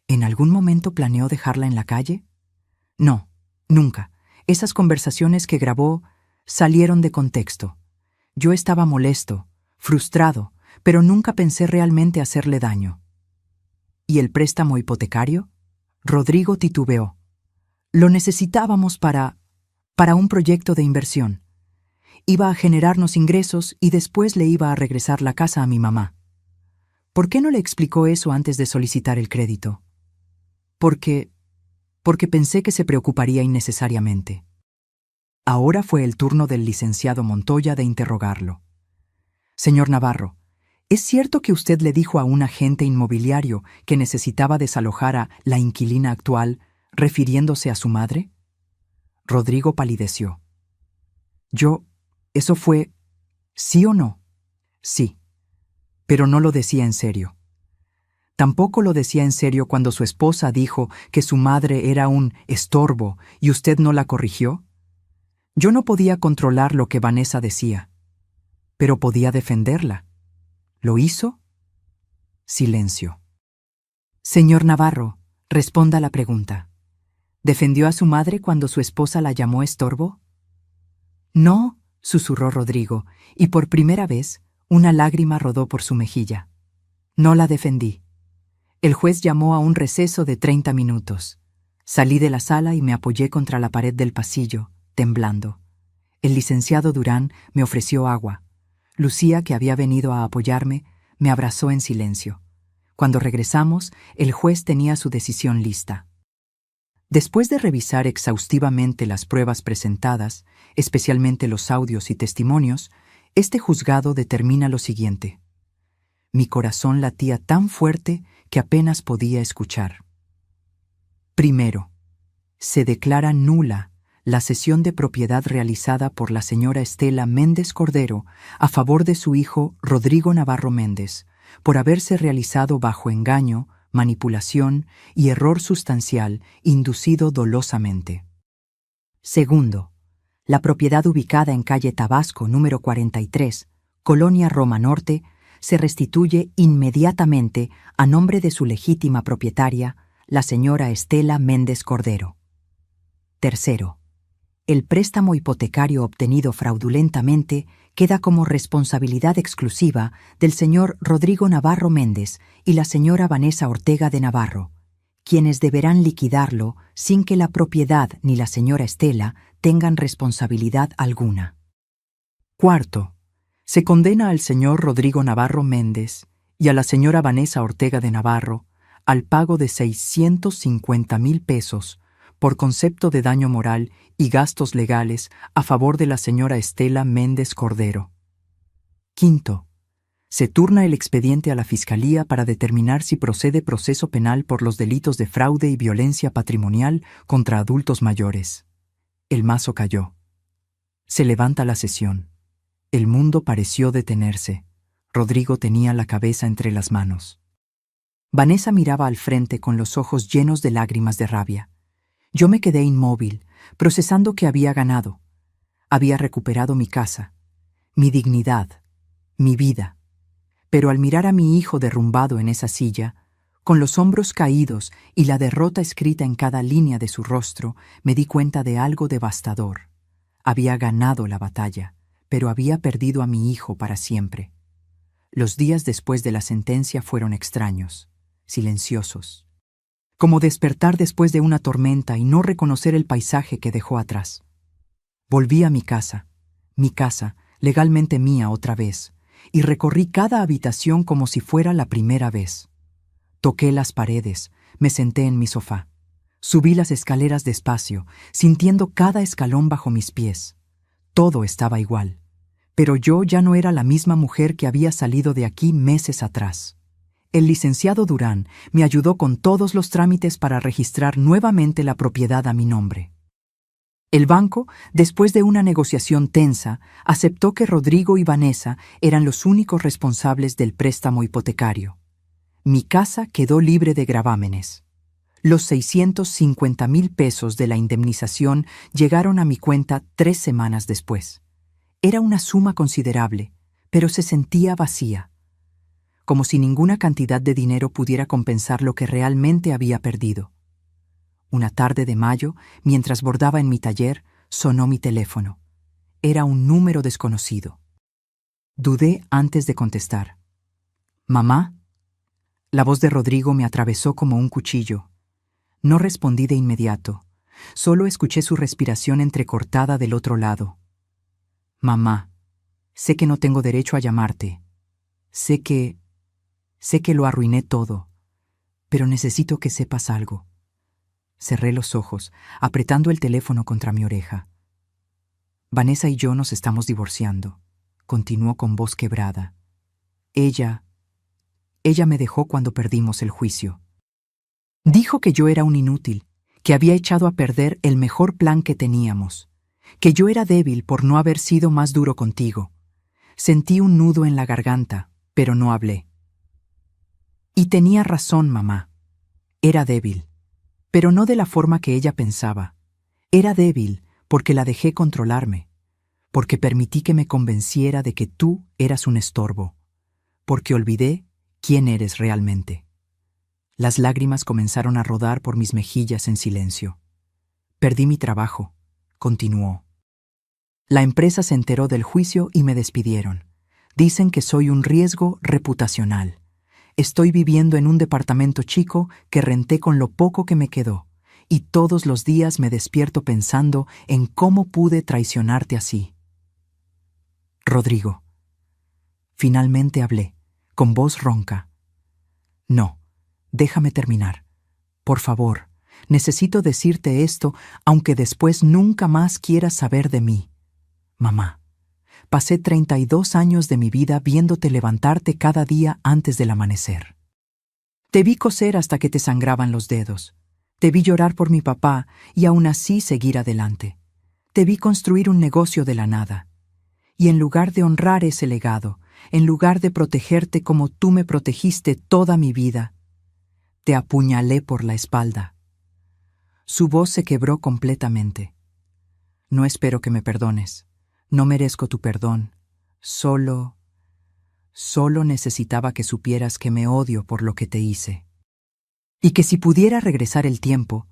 ¿En algún momento planeó dejarla en la calle? No, nunca. Esas conversaciones que grabó salieron de contexto. Yo estaba molesto, frustrado, pero nunca pensé realmente hacerle daño. ¿Y el préstamo hipotecario? Rodrigo titubeó. Lo necesitábamos para un proyecto de inversión. Iba a generarnos ingresos y después le iba a regresar la casa a mi mamá. ¿Por qué no le explicó eso antes de solicitar el crédito? Porque pensé que se preocuparía innecesariamente. Ahora fue el turno del licenciado Montoya de interrogarlo. «Señor Navarro, ¿es cierto que usted le dijo a un agente inmobiliario que necesitaba desalojar a la inquilina actual, refiriéndose a su madre?» Rodrigo palideció. ¿Eso fue sí o no? Sí, pero no lo decía en serio. Tampoco lo decía en serio cuando su esposa dijo que su madre era un estorbo y usted no la corrigió. Yo no podía controlar lo que Vanessa decía, pero podía defenderla. ¿Lo hizo? Silencio. Señor Navarro, responda la pregunta. ¿Defendió a su madre cuando su esposa la llamó estorbo? No, susurró Rodrigo, y por primera vez una lágrima rodó por su mejilla. No la defendí. El juez llamó a un receso de 30 minutos. Salí de la sala y me apoyé contra la pared del pasillo, temblando. El licenciado Durán me ofreció agua. Lucía, que había venido a apoyarme, me abrazó en silencio. Cuando regresamos, el juez tenía su decisión lista. Después de revisar exhaustivamente las pruebas presentadas, especialmente los audios y testimonios, este juzgado determina lo siguiente. Mi corazón latía tan fuerte que apenas podía escuchar. Primero, se declara nula la cesión de propiedad realizada por la señora Estela Méndez Cordero a favor de su hijo Rodrigo Navarro Méndez, por haberse realizado bajo engaño, manipulación y error sustancial inducido dolosamente. Segundo, la propiedad ubicada en calle Tabasco número 43, Colonia Roma Norte, se restituye inmediatamente a nombre de su legítima propietaria, la señora Estela Méndez Cordero. Tercero, el préstamo hipotecario obtenido fraudulentamente queda como responsabilidad exclusiva del señor Rodrigo Navarro Méndez y la señora Vanessa Ortega de Navarro, quienes deberán liquidarlo sin que la propiedad ni la señora Estela tengan responsabilidad alguna. Cuarto, se condena al señor Rodrigo Navarro Méndez y a la señora Vanessa Ortega de Navarro al pago de 650,000 pesos por concepto de daño moral y gastos legales a favor de la señora Estela Méndez Cordero. Quinto, se turna el expediente a la Fiscalía para determinar si procede proceso penal por los delitos de fraude y violencia patrimonial contra adultos mayores. El mazo cayó. Se levanta la sesión. El mundo pareció detenerse. Rodrigo tenía la cabeza entre las manos. Vanessa miraba al frente con los ojos llenos de lágrimas de rabia. Yo me quedé inmóvil, procesando que había ganado. Había recuperado mi casa, mi dignidad, mi vida. Pero al mirar a mi hijo derrumbado en esa silla, con los hombros caídos y la derrota escrita en cada línea de su rostro, me di cuenta de algo devastador. Había ganado la batalla, pero había perdido a mi hijo para siempre. Los días después de la sentencia fueron extraños, silenciosos. Como despertar después de una tormenta y no reconocer el paisaje que dejó atrás. Volví a mi casa, legalmente mía otra vez, y recorrí cada habitación como si fuera la primera vez. Toqué las paredes, me senté en mi sofá. Subí las escaleras despacio, sintiendo cada escalón bajo mis pies. Todo estaba igual, pero yo ya no era la misma mujer que había salido de aquí meses atrás. El licenciado Durán me ayudó con todos los trámites para registrar nuevamente la propiedad a mi nombre. El banco, después de una negociación tensa, aceptó que Rodrigo y Vanessa eran los únicos responsables del préstamo hipotecario. Mi casa quedó libre de gravámenes. Los 650,000 pesos de la indemnización llegaron a mi cuenta 3 semanas después. Era una suma considerable, pero se sentía vacía, como si ninguna cantidad de dinero pudiera compensar lo que realmente había perdido. Una tarde de mayo, mientras bordaba en mi taller, sonó mi teléfono. Era un número desconocido. Dudé antes de contestar. «¿Mamá?» La voz de Rodrigo me atravesó como un cuchillo. No respondí de inmediato. Solo escuché su respiración entrecortada del otro lado. «Mamá, sé que no tengo derecho a llamarte. Sé que lo arruiné todo, pero necesito que sepas algo». Cerré los ojos, apretando el teléfono contra mi oreja. «Vanessa y yo nos estamos divorciando», continuó con voz quebrada. Ella me dejó cuando perdimos el juicio. Dijo que yo era un inútil, que había echado a perder el mejor plan que teníamos, que yo era débil por no haber sido más duro contigo. Sentí un nudo en la garganta, pero no hablé. Y tenía razón, mamá. Era débil, pero no de la forma que ella pensaba. Era débil porque la dejé controlarme, porque permití que me convenciera de que tú eras un estorbo, porque olvidé quién eres realmente. Las lágrimas comenzaron a rodar por mis mejillas en silencio. Perdí mi trabajo, continuó. La empresa se enteró del juicio y me despidieron. Dicen que soy un riesgo reputacional. Estoy viviendo en un departamento chico que renté con lo poco que me quedó, y todos los días me despierto pensando en cómo pude traicionarte así. Rodrigo. Finalmente hablé, con voz ronca. No, déjame terminar. Por favor, necesito decirte esto, aunque después nunca más quieras saber de mí. Mamá, pasé 32 años de mi vida viéndote levantarte cada día antes del amanecer. Te vi coser hasta que te sangraban los dedos. Te vi llorar por mi papá y aún así seguir adelante. Te vi construir un negocio de la nada. Y en lugar de honrar ese legado, en lugar de protegerte como tú me protegiste toda mi vida, te apuñalé por la espalda. Su voz se quebró completamente. No espero que me perdones. No merezco tu perdón. Solo necesitaba que supieras que me odio por lo que te hice. Y que si pudiera regresar el tiempo,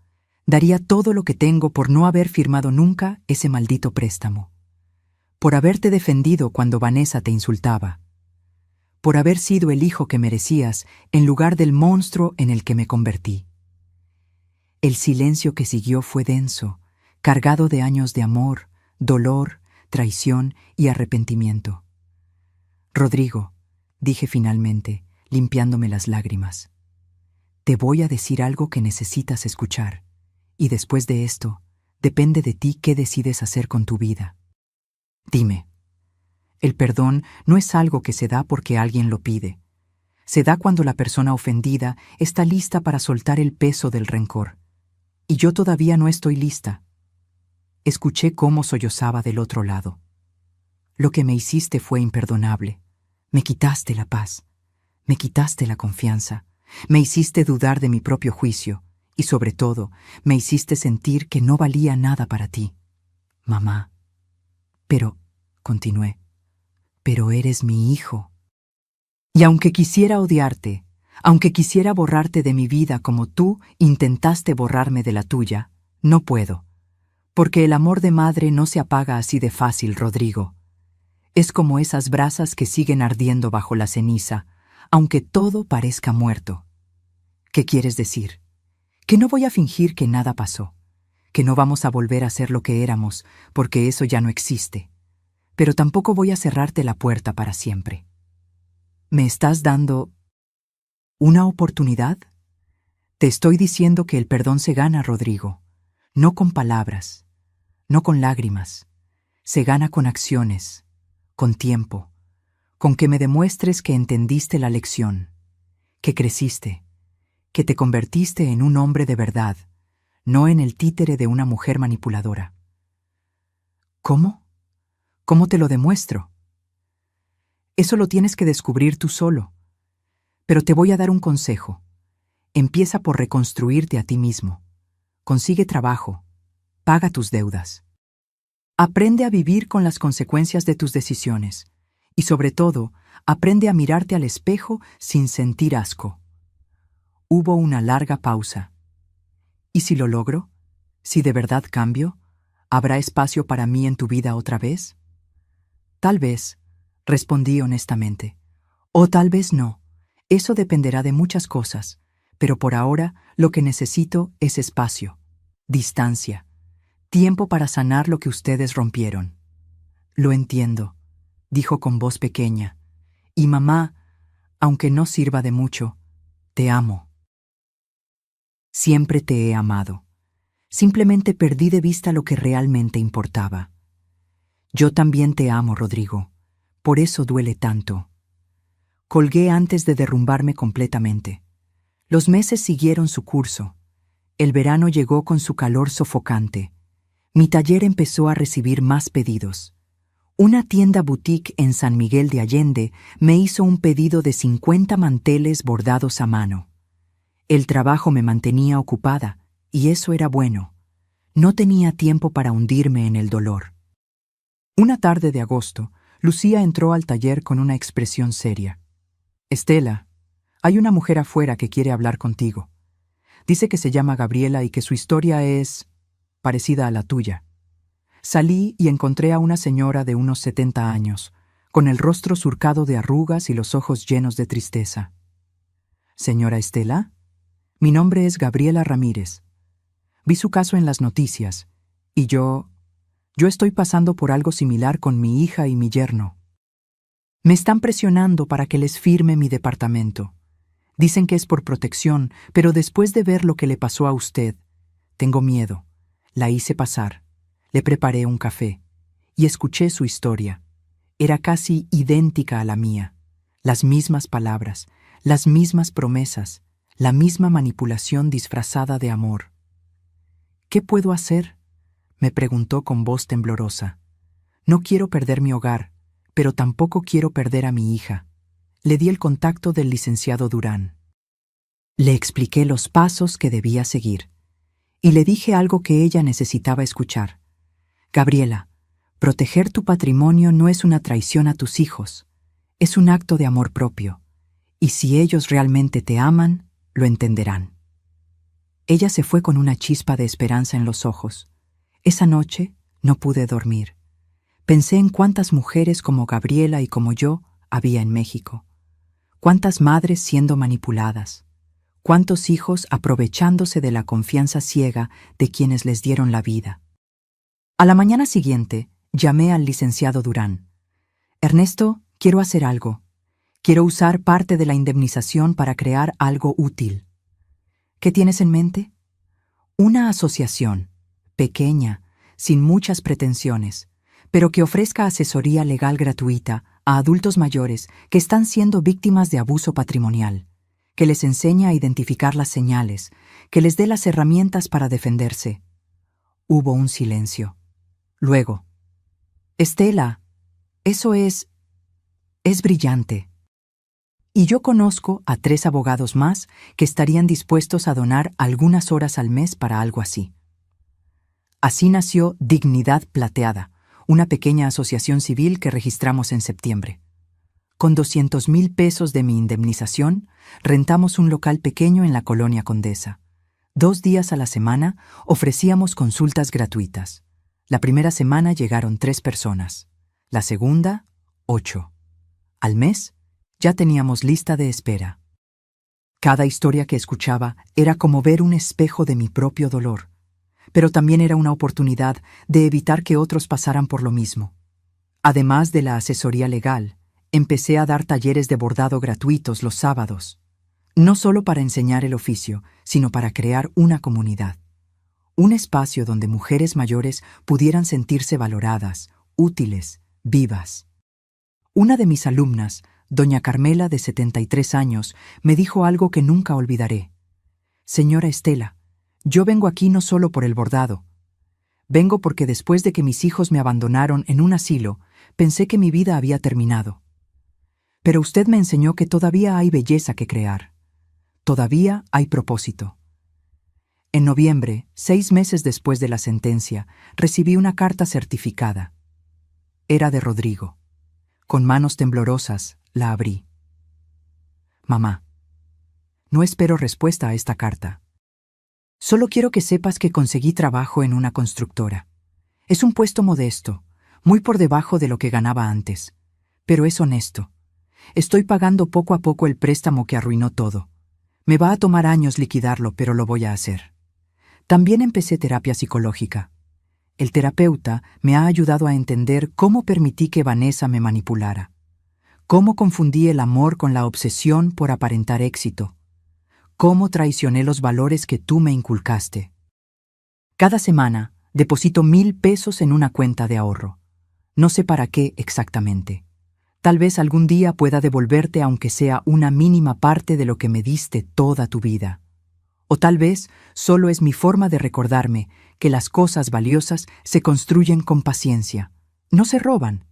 daría todo lo que tengo por no haber firmado nunca ese maldito préstamo. Por haberte defendido cuando Vanessa te insultaba. Por haber sido el hijo que merecías en lugar del monstruo en el que me convertí. El silencio que siguió fue denso, cargado de años de amor, dolor, traición y arrepentimiento. Rodrigo, dije finalmente, limpiándome las lágrimas. Te voy a decir algo que necesitas escuchar, y después de esto, depende de ti qué decides hacer con tu vida. Dime, el perdón no es algo que se da porque alguien lo pide. Se da cuando la persona ofendida está lista para soltar el peso del rencor. Y yo todavía no estoy lista. Escuché cómo sollozaba del otro lado. Lo que me hiciste fue imperdonable. Me quitaste la paz. Me quitaste la confianza. Me hiciste dudar de mi propio juicio. Y sobre todo, me hiciste sentir que no valía nada para ti. Mamá. Pero, continué, pero eres mi hijo. Y aunque quisiera odiarte, aunque quisiera borrarte de mi vida como tú intentaste borrarme de la tuya, no puedo. Porque el amor de madre no se apaga así de fácil, Rodrigo. Es como esas brasas que siguen ardiendo bajo la ceniza, aunque todo parezca muerto. ¿Qué quieres decir? Que no voy a fingir que nada pasó, que no vamos a volver a ser lo que éramos, porque eso ya no existe. Pero tampoco voy a cerrarte la puerta para siempre. ¿Me estás dando una oportunidad? Te estoy diciendo que el perdón se gana, Rodrigo, no con palabras, no con lágrimas. Se gana con acciones, con tiempo, con que me demuestres que entendiste la lección, que creciste, que te convertiste en un hombre de verdad, no en el títere de una mujer manipuladora. ¿Cómo? ¿Cómo te lo demuestro? Eso lo tienes que descubrir tú solo. Pero te voy a dar un consejo. Empieza por reconstruirte a ti mismo. Consigue trabajo. Paga tus deudas. Aprende a vivir con las consecuencias de tus decisiones. Y sobre todo, aprende a mirarte al espejo sin sentir asco. Hubo una larga pausa. ¿Y si lo logro? ¿Si de verdad cambio? ¿Habrá espacio para mí en tu vida otra vez? Tal vez, respondí honestamente. O tal vez no. Eso dependerá de muchas cosas. Pero por ahora, lo que necesito es espacio, distancia, tiempo para sanar lo que ustedes rompieron. Lo entiendo, dijo con voz pequeña. Y mamá, aunque no sirva de mucho, te amo. Siempre te he amado. Simplemente perdí de vista lo que realmente importaba. Yo también te amo, Rodrigo. Por eso duele tanto. Colgué antes de derrumbarme completamente. Los meses siguieron su curso. El verano llegó con su calor sofocante. Mi taller empezó a recibir más pedidos. Una tienda boutique en San Miguel de Allende me hizo un pedido de 50 manteles bordados a mano. El trabajo me mantenía ocupada, y eso era bueno. No tenía tiempo para hundirme en el dolor. Una tarde de agosto, Lucía entró al taller con una expresión seria. «Estela, hay una mujer afuera que quiere hablar contigo. Dice que se llama Gabriela y que su historia es parecida a la tuya». Salí y encontré a una señora de unos 70 años, con el rostro surcado de arrugas y los ojos llenos de tristeza. «¿Señora Estela? Mi nombre es Gabriela Ramírez. Vi su caso en las noticias, y yo estoy pasando por algo similar con mi hija y mi yerno. Me están presionando para que les firme mi departamento. Dicen que es por protección, pero después de ver lo que le pasó a usted, tengo miedo. La hice pasar, le preparé un café, y escuché su historia. Era casi idéntica a la mía. Las mismas palabras, las mismas promesas, la misma manipulación disfrazada de amor. «¿Qué puedo hacer?», me preguntó con voz temblorosa. «No quiero perder mi hogar, pero tampoco quiero perder a mi hija». Le di el contacto del licenciado Durán. Le expliqué los pasos que debía seguir, y le dije algo que ella necesitaba escuchar. «Gabriela, proteger tu patrimonio no es una traición a tus hijos, es un acto de amor propio, y si ellos realmente te aman, lo entenderán». Ella se fue con una chispa de esperanza en los ojos. Esa noche no pude dormir. Pensé en cuántas mujeres como Gabriela y como yo había en México. Cuántas madres siendo manipuladas. Cuántos hijos aprovechándose de la confianza ciega de quienes les dieron la vida. A la mañana siguiente, llamé al licenciado Durán. «Ernesto, quiero hacer algo. Quiero usar parte de la indemnización para crear algo útil». «¿Qué tienes en mente?» «Una asociación, pequeña, sin muchas pretensiones, pero que ofrezca asesoría legal gratuita a adultos mayores que están siendo víctimas de abuso patrimonial, que les enseñe a identificar las señales, que les dé las herramientas para defenderse». Hubo un silencio. Luego, «Estela, eso es brillante. Y yo conozco a 3 abogados más que estarían dispuestos a donar algunas horas al mes para algo así». Así nació Dignidad Plateada, una pequeña asociación civil que registramos en septiembre. Con 200,000 pesos de mi indemnización, rentamos un local pequeño en la Colonia Condesa. 2 días a la semana ofrecíamos consultas gratuitas. La primera semana llegaron 3 personas, la segunda, 8. Al mes, ya teníamos lista de espera. Cada historia que escuchaba era como ver un espejo de mi propio dolor, pero también era una oportunidad de evitar que otros pasaran por lo mismo. Además de la asesoría legal, empecé a dar talleres de bordado gratuitos los sábados, no solo para enseñar el oficio, sino para crear una comunidad. Un espacio donde mujeres mayores pudieran sentirse valoradas, útiles, vivas. Una de mis alumnas, Doña Carmela, de 73 años, me dijo algo que nunca olvidaré. Señora Estela, yo vengo aquí no solo por el bordado. Vengo porque después de que mis hijos me abandonaron en un asilo, pensé que mi vida había terminado. Pero usted me enseñó que todavía hay belleza que crear. Todavía hay propósito. En noviembre, 6 meses después de la sentencia, recibí una carta certificada. Era de Rodrigo. Con manos temblorosas, la abrí. Mamá, no espero respuesta a esta carta. Solo quiero que sepas que conseguí trabajo en una constructora. Es un puesto modesto, muy por debajo de lo que ganaba antes, pero es honesto. Estoy pagando poco a poco el préstamo que arruinó todo. Me va a tomar años liquidarlo, pero lo voy a hacer. También empecé terapia psicológica. El terapeuta me ha ayudado a entender cómo permití que Vanessa me manipulara, cómo confundí el amor con la obsesión por aparentar éxito, cómo traicioné los valores que tú me inculcaste. Cada semana deposito 1,000 pesos en una cuenta de ahorro. No sé para qué exactamente. Tal vez algún día pueda devolverte aunque sea una mínima parte de lo que me diste toda tu vida. O tal vez solo es mi forma de recordarme que las cosas valiosas se construyen con paciencia. No se roban.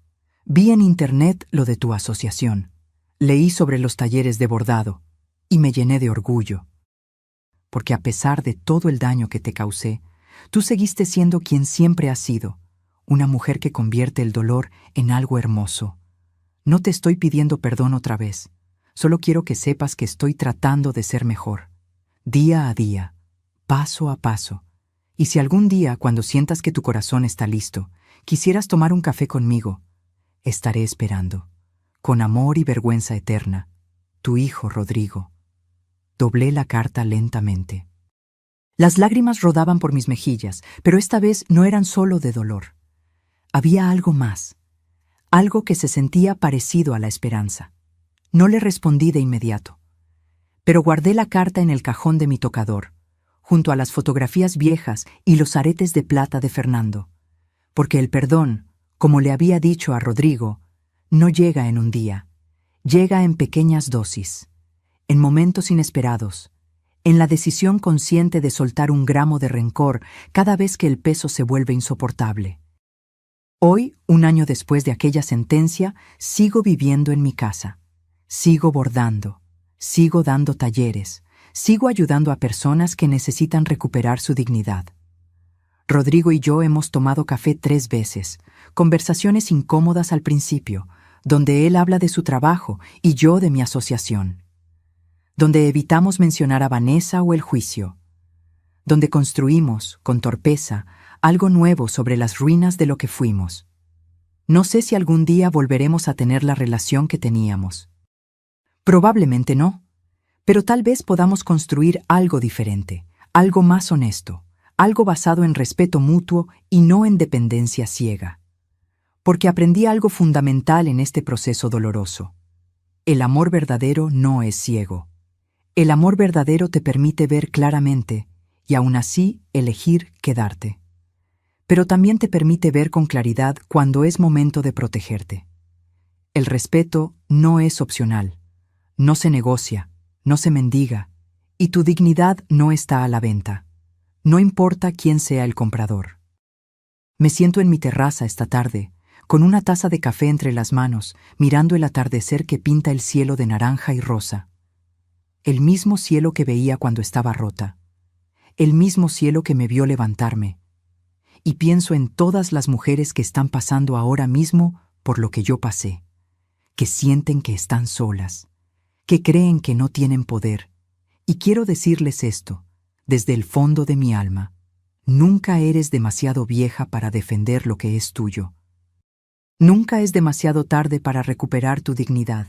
Vi en internet lo de tu asociación. Leí sobre los talleres de bordado y me llené de orgullo. Porque a pesar de todo el daño que te causé, tú seguiste siendo quien siempre has sido, una mujer que convierte el dolor en algo hermoso. No te estoy pidiendo perdón otra vez. Solo quiero que sepas que estoy tratando de ser mejor. Día a día, paso a paso. Y si algún día, cuando sientas que tu corazón está listo, quisieras tomar un café conmigo, estaré esperando. Con amor y vergüenza eterna, tu hijo Rodrigo. Doblé la carta lentamente. Las lágrimas rodaban por mis mejillas, pero esta vez no eran solo de dolor. Había algo más. Algo que se sentía parecido a la esperanza. No le respondí de inmediato, pero guardé la carta en el cajón de mi tocador, junto a las fotografías viejas y los aretes de plata de Fernando, porque el perdón, como le había dicho a Rodrigo, no llega en un día, llega en pequeñas dosis, en momentos inesperados, en la decisión consciente de soltar 1 gramo de rencor cada vez que el peso se vuelve insoportable. Hoy, 1 año después de aquella sentencia, sigo viviendo en mi casa. Sigo bordando, sigo dando talleres, sigo ayudando a personas que necesitan recuperar su dignidad. Rodrigo y yo hemos tomado café 3 veces, conversaciones incómodas al principio, donde él habla de su trabajo y yo de mi asociación. Donde evitamos mencionar a Vanessa o el juicio. Donde construimos, con torpeza, algo nuevo sobre las ruinas de lo que fuimos. No sé si algún día volveremos a tener la relación que teníamos. Probablemente no, pero tal vez podamos construir algo diferente, algo más honesto, algo basado en respeto mutuo y no en dependencia ciega. Porque aprendí algo fundamental en este proceso doloroso. El amor verdadero no es ciego. El amor verdadero te permite ver claramente y aún así elegir quedarte. Pero también te permite ver con claridad cuando es momento de protegerte. El respeto no es opcional, no se negocia, no se mendiga, y tu dignidad no está a la venta. No importa quién sea el comprador. Me siento en mi terraza esta tarde, con una taza de café entre las manos, mirando el atardecer que pinta el cielo de naranja y rosa. El mismo cielo que veía cuando estaba rota. El mismo cielo que me vio levantarme. Y pienso en todas las mujeres que están pasando ahora mismo por lo que yo pasé, que sienten que están solas, que creen que no tienen poder. Y quiero decirles esto, desde el fondo de mi alma: nunca eres demasiado vieja para defender lo que es tuyo. Nunca es demasiado tarde para recuperar tu dignidad,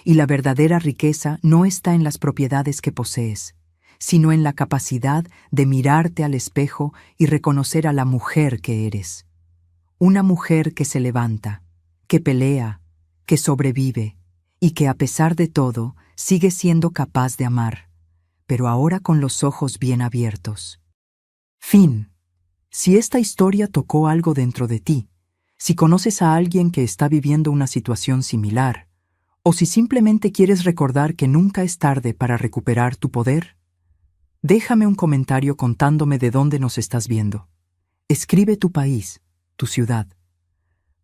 y la verdadera riqueza no está en las propiedades que posees, sino en la capacidad de mirarte al espejo y reconocer a la mujer que eres. Una mujer que se levanta, que pelea, que sobrevive, y que a pesar de todo sigue siendo capaz de amar, pero ahora con los ojos bien abiertos. Fin. Si esta historia tocó algo dentro de ti, si conoces a alguien que está viviendo una situación similar, O si simplemente quieres recordar que nunca es tarde para recuperar tu poder, déjame un comentario contándome de dónde nos estás viendo. Escribe tu país, tu ciudad,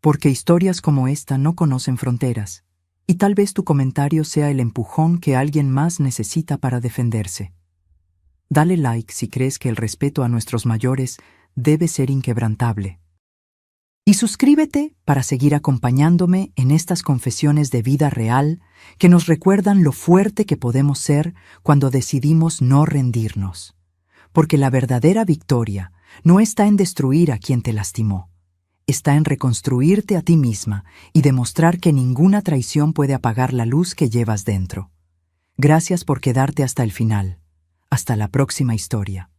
porque historias como esta no conocen fronteras, y tal vez tu comentario sea el empujón que alguien más necesita para defenderse. Dale like si crees que el respeto a nuestros mayores debe ser inquebrantable. Y suscríbete para seguir acompañándome en estas confesiones de vida real que nos recuerdan lo fuerte que podemos ser cuando decidimos no rendirnos. Porque la verdadera victoria no está en destruir a quien te lastimó, está en reconstruirte a ti misma y demostrar que ninguna traición puede apagar la luz que llevas dentro. Gracias por quedarte hasta el final. Hasta la próxima historia.